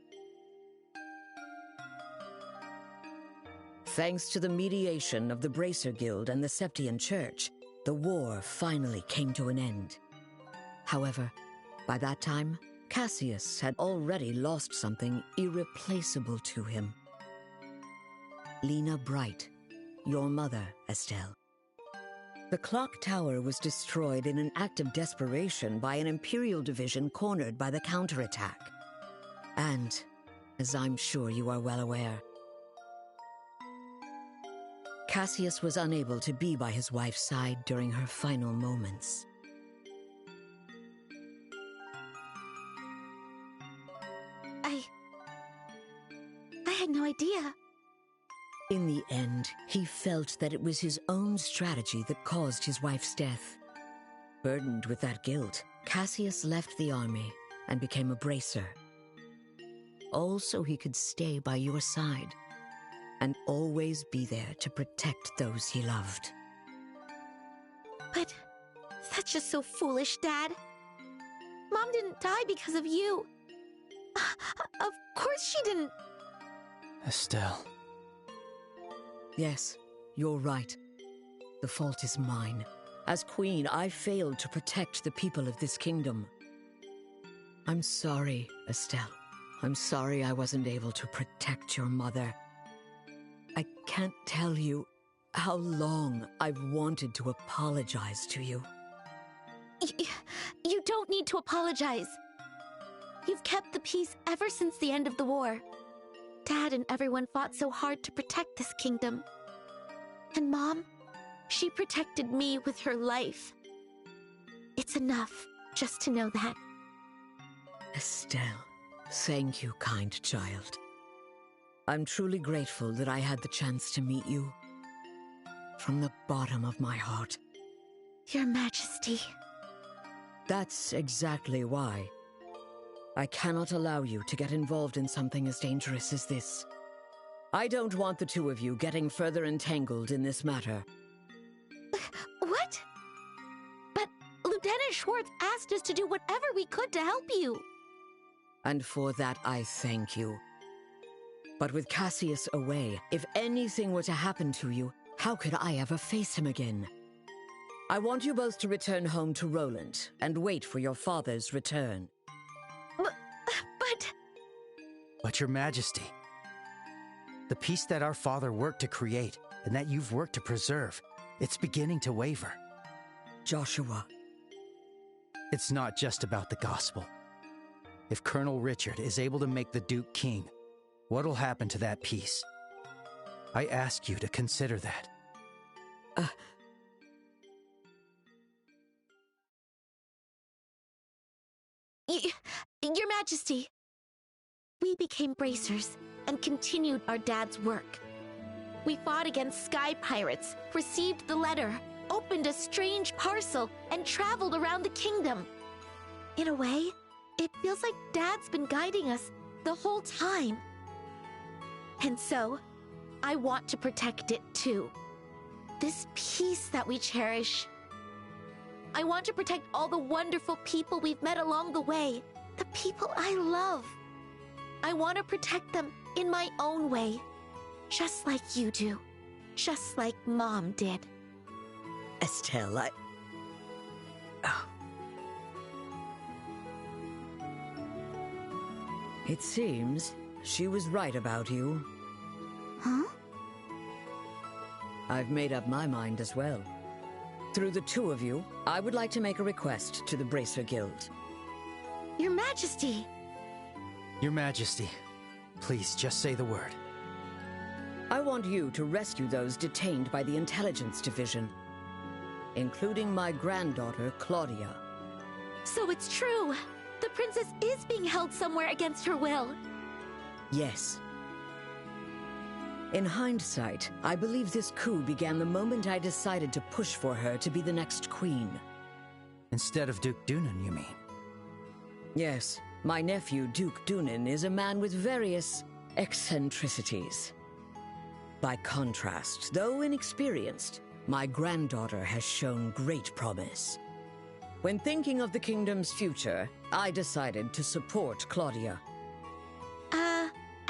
Thanks to the mediation of the Bracer Guild and the Septian Church, the war finally came to an end. However, by that time, Cassius had already lost something irreplaceable to him. Lena Bright, your mother, Estelle. The clock tower was destroyed in an act of desperation by an Imperial division cornered by the counterattack. And, as I'm sure you are well aware, Cassius was unable to be by his wife's side during her final moments. I had no idea. In the end, he felt that it was his own strategy that caused his wife's death. Burdened with that guilt, Cassius left the army and became a bracer. All so he could stay by your side and always be there to protect those he loved. But that's just so foolish, Dad. Mom didn't die because of you. Of course she didn't. Estelle. Yes, you're right. The fault is mine. As queen, I failed to protect the people of this kingdom. I'm sorry, Estelle. I'm sorry I wasn't able to protect your mother. I can't tell you how long I've wanted to apologize to you. You don't need to apologize. You've kept the peace ever since the end of the war. Dad and everyone fought so hard to protect this kingdom. And Mom, she protected me with her life. It's enough just to know that. Estelle, thank you, kind child. I'm truly grateful that I had the chance to meet you. From the bottom of my heart. Your Majesty. That's exactly why. I cannot allow you to get involved in something as dangerous as this. I don't want the two of you getting further entangled in this matter. What? But Lieutenant Schwartz asked us to do whatever we could to help you. And for that, I thank you. But with Cassius away, if anything were to happen to you, how could I ever face him again? I want you both to return home to Roland and wait for your father's return. But Your Majesty, the peace that our father worked to create and that you've worked to preserve, it's beginning to waver. Joshua. It's not just about the gospel. If Colonel Richard is able to make the Duke king, what'll happen to that peace? I ask you to consider that. Your Majesty, we became bracers and continued our dad's work. We fought against sky pirates, received the letter, opened a strange parcel, and traveled around the kingdom. In a way, it feels like Dad's been guiding us the whole time. And so, I want to protect it too. This peace that we cherish. I want to protect all the wonderful people we've met along the way. The people I love. I want to protect them in my own way. Just like you do. Just like Mom did. Estelle, It seems she was right about you. Huh? I've made up my mind as well. Through the two of you, I would like to make a request to the Bracer Guild. Your Majesty! Your Majesty, please just say the word. I want you to rescue those detained by the Intelligence Division, including my granddaughter, Claudia. So it's true! The princess is being held somewhere against her will. Yes. In hindsight, I believe this coup began the moment I decided to push for her to be the next queen. Instead of Duke Dunan, you mean? Yes. My nephew, Duke Dunan, is a man with various eccentricities. By contrast, though inexperienced, my granddaughter has shown great promise. When thinking of the kingdom's future, I decided to support Claudia.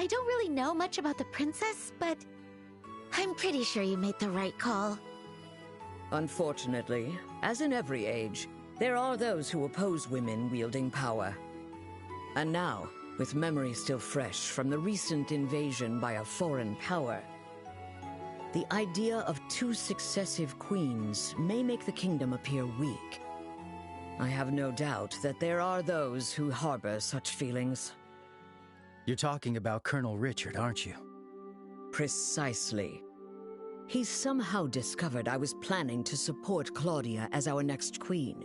I don't really know much about the princess, but I'm pretty sure you made the right call. Unfortunately, as in every age, there are those who oppose women wielding power. And now, with memory still fresh from the recent invasion by a foreign power, the idea of 2 successive queens may make the kingdom appear weak. I have no doubt that there are those who harbor such feelings. You're talking about Colonel Richard, aren't you? Precisely. He somehow discovered I was planning to support Claudia as our next queen.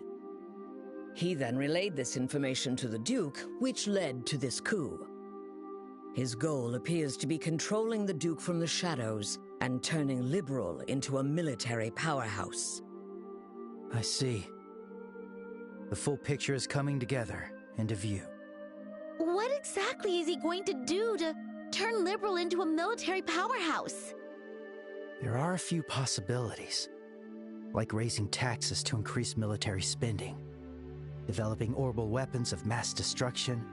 He then relayed this information to the Duke, which led to this coup. His goal appears to be controlling the Duke from the shadows and turning Liberl into a military powerhouse. I see. The full picture is coming together into view. What exactly is he going to do to turn Liberl into a military powerhouse? There are a few possibilities, like raising taxes to increase military spending, developing orbital weapons of mass destruction,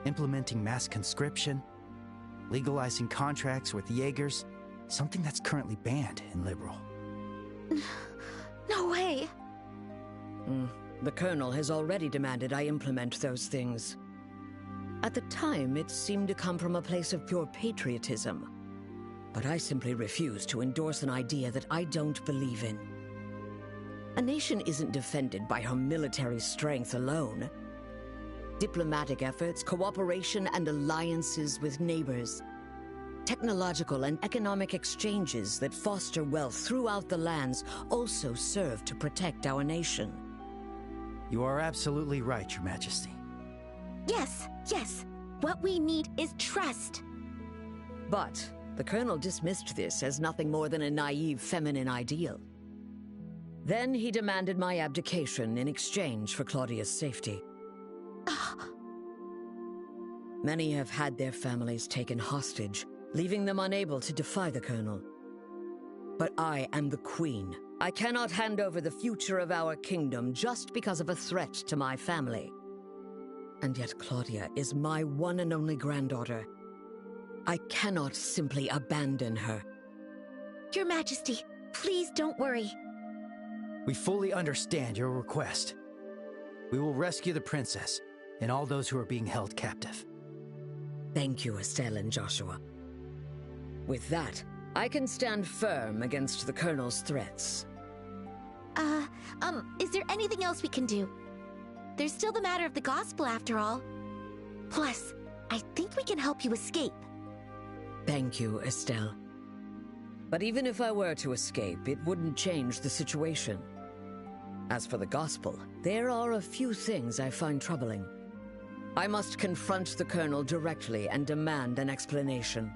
implementing mass conscription, legalizing contracts with Jaegers, something that's currently banned in Liberl. No way! The Colonel has already demanded I implement those things. At the time, it seemed to come from a place of pure patriotism. But I simply refuse to endorse an idea that I don't believe in. A nation isn't defended by her military strength alone. Diplomatic efforts, cooperation, and alliances with neighbors. Technological and economic exchanges that foster wealth throughout the lands also serve to protect our nation. You are absolutely right, Your Majesty. Yes, yes. What we need is trust. But the Colonel dismissed this as nothing more than a naive feminine ideal. Then he demanded my abdication in exchange for Claudia's safety. Many have had their families taken hostage, leaving them unable to defy the Colonel. But I am the Queen. I cannot hand over the future of our kingdom just because of a threat to my family. And yet Claudia is my one and only granddaughter. I cannot simply abandon her. Your Majesty, please don't worry. We fully understand your request. We will rescue the princess and all those who are being held captive. Thank you, Estelle and Joshua. With that, I can stand firm against the Colonel's threats. Is there anything else we can do? There's still the matter of the gospel after all. Plus, I think we can help you escape. Thank you, Estelle. But even if I were to escape, it wouldn't change the situation. As for the gospel, there are a few things I find troubling. I must confront the Colonel directly and demand an explanation.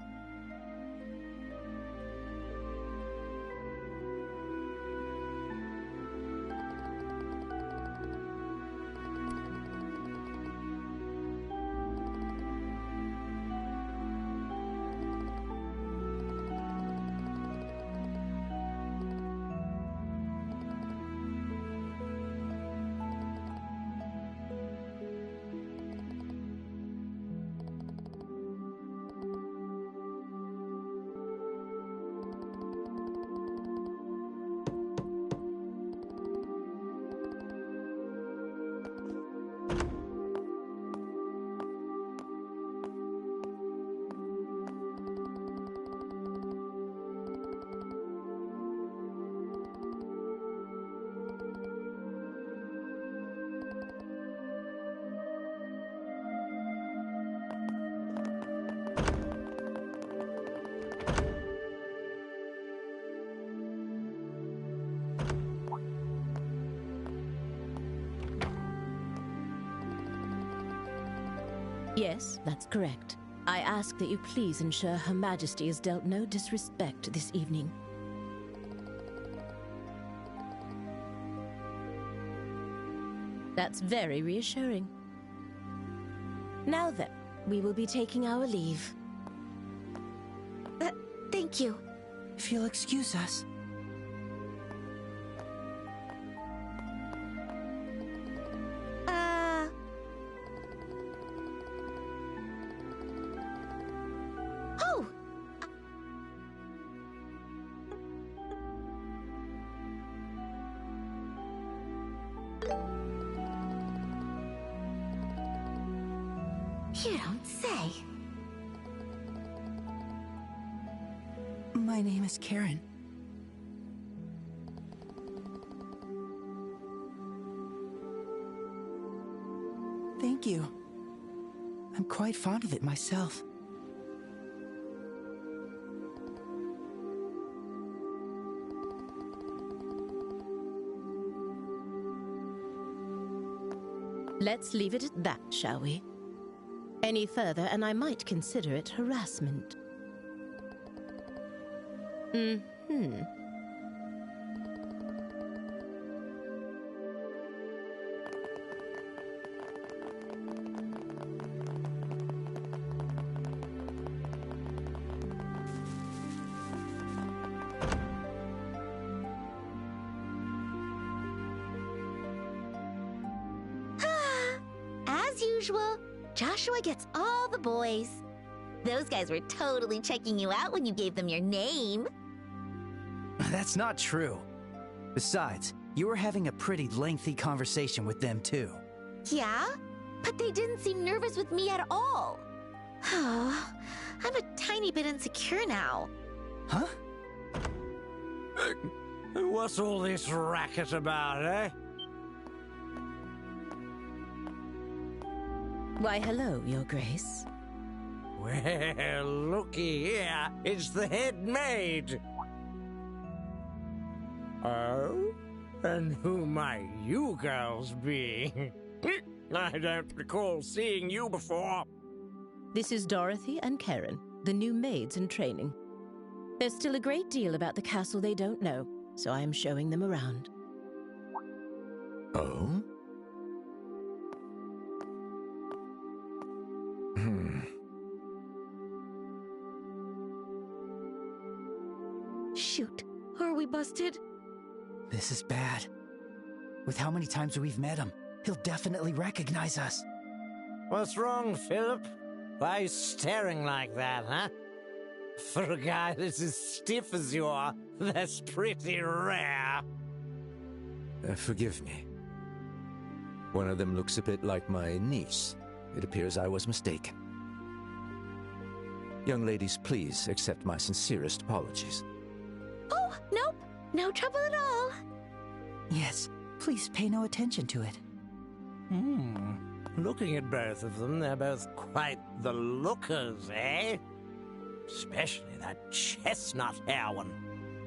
Yes, that's correct. I ask that you please ensure Her Majesty is dealt no disrespect this evening. That's very reassuring. Now then, we will be taking our leave. Thank you. If you'll excuse us. Oh! You don't say. My name is Karen. Thank you. I'm quite fond of it myself. Let's leave it at that, shall we? Any further, and I might consider it harassment. Mm-hmm. As usual, Joshua gets all the boys. Those guys were totally checking you out when you gave them your name. That's not true. Besides, you were having a pretty lengthy conversation with them, too. Yeah? But they didn't seem nervous with me at all. Oh, I'm a tiny bit insecure now. Huh? What's all this racket about, eh? Why, hello, Your Grace. Well, looky here. It's the head maid. Oh? And who might you girls be? I don't recall seeing you before. This is Dorothy and Karen, the new maids in training. There's still a great deal about the castle they don't know, so I am showing them around. Oh? Shoot, are we busted? This is bad. With how many times we've met him, he'll definitely recognize us. What's wrong, Philip? Why are you staring like that, huh? For a guy that's as stiff as you are, that's pretty rare. Forgive me. One of them looks a bit like my niece. It appears I was mistaken. Young ladies, please accept my sincerest apologies. Oh, nope. No trouble at all. Yes, please pay no attention to it. Looking at both of them, they're both quite the lookers, eh? Especially that chestnut hair one.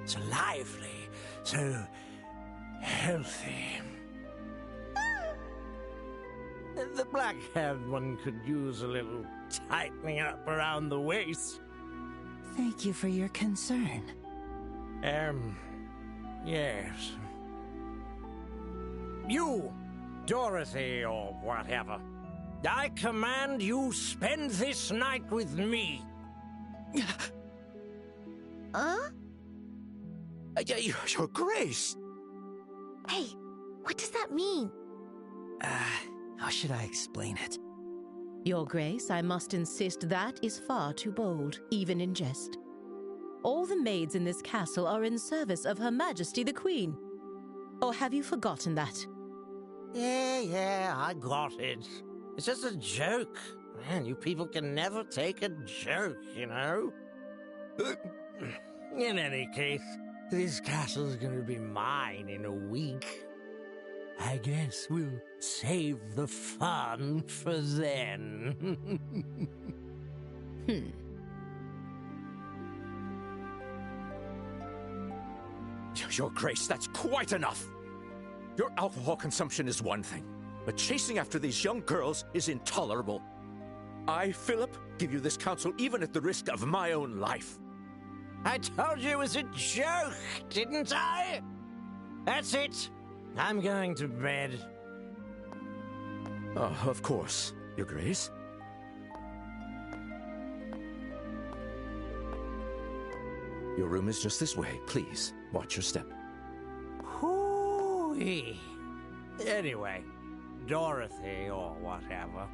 So lively, so healthy. The black-haired one could use a little tightening up around the waist. Thank you for your concern. Yes. You, Dorothy or whatever, I command you spend this night with me. Your Grace! Hey, what does that mean? How should I explain it? Your Grace, I must insist that is far too bold, even in jest. All the maids in this castle are in service of Her Majesty the Queen. Or have you forgotten that? Yeah, I got it. It's just a joke. Man, you people can never take a joke, you know? In any case, this castle's gonna be mine in a week. I guess we'll save the fun for then. Your Grace, that's quite enough! Your alcohol consumption is one thing, but chasing after these young girls is intolerable. I, Philip, give you this counsel even at the risk of my own life. I told you it was a joke, didn't I? That's it. I'm going to bed. Oh, of course, Your Grace. Your room is just this way. Please, watch your step. Hoo-wee. Anyway, Dorothy or whatever,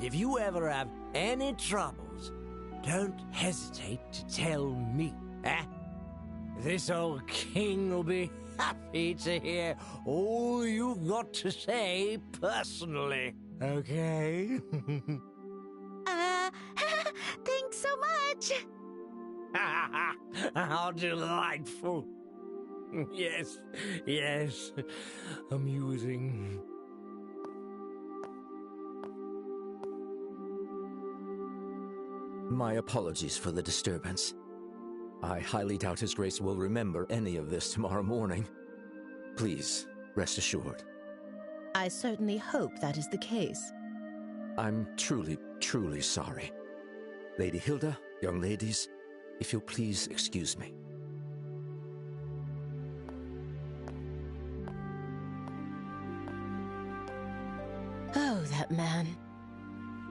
if you ever have any troubles, don't hesitate to tell me, eh? This old king will be happy to hear all you've got to say personally, okay? Thanks so much! How delightful! Yes, yes, amusing. My apologies for the disturbance. I highly doubt His Grace will remember any of this tomorrow morning. Please, rest assured. I certainly hope that is the case. I'm truly, truly sorry. Lady Hilda, young ladies, if you'll please excuse me. Oh, that man.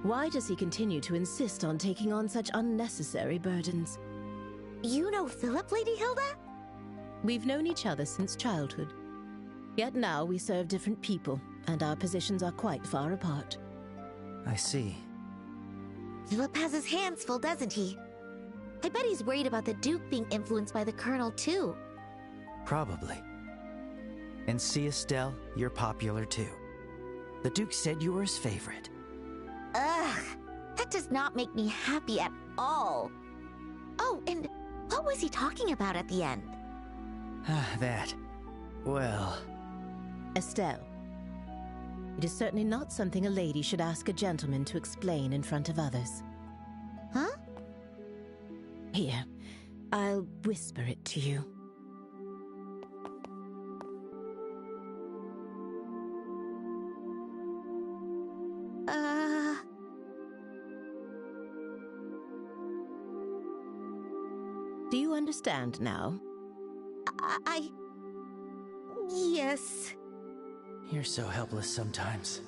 Why does he continue to insist on taking on such unnecessary burdens? You know Philip, Lady Hilda? We've known each other since childhood. Yet now we serve different people, and our positions are quite far apart. I see. Philip has his hands full, doesn't he? I bet he's worried about the Duke being influenced by the Colonel, too. Probably. And see, Estelle, you're popular too. The Duke said you were his favorite. Ugh, that does not make me happy at all. Oh, and what was he talking about at the end? That. Well... Estelle, it is certainly not something a lady should ask a gentleman to explain in front of others. Huh? Here, I'll whisper it to you. Do you understand now? Yes. You're so helpless sometimes.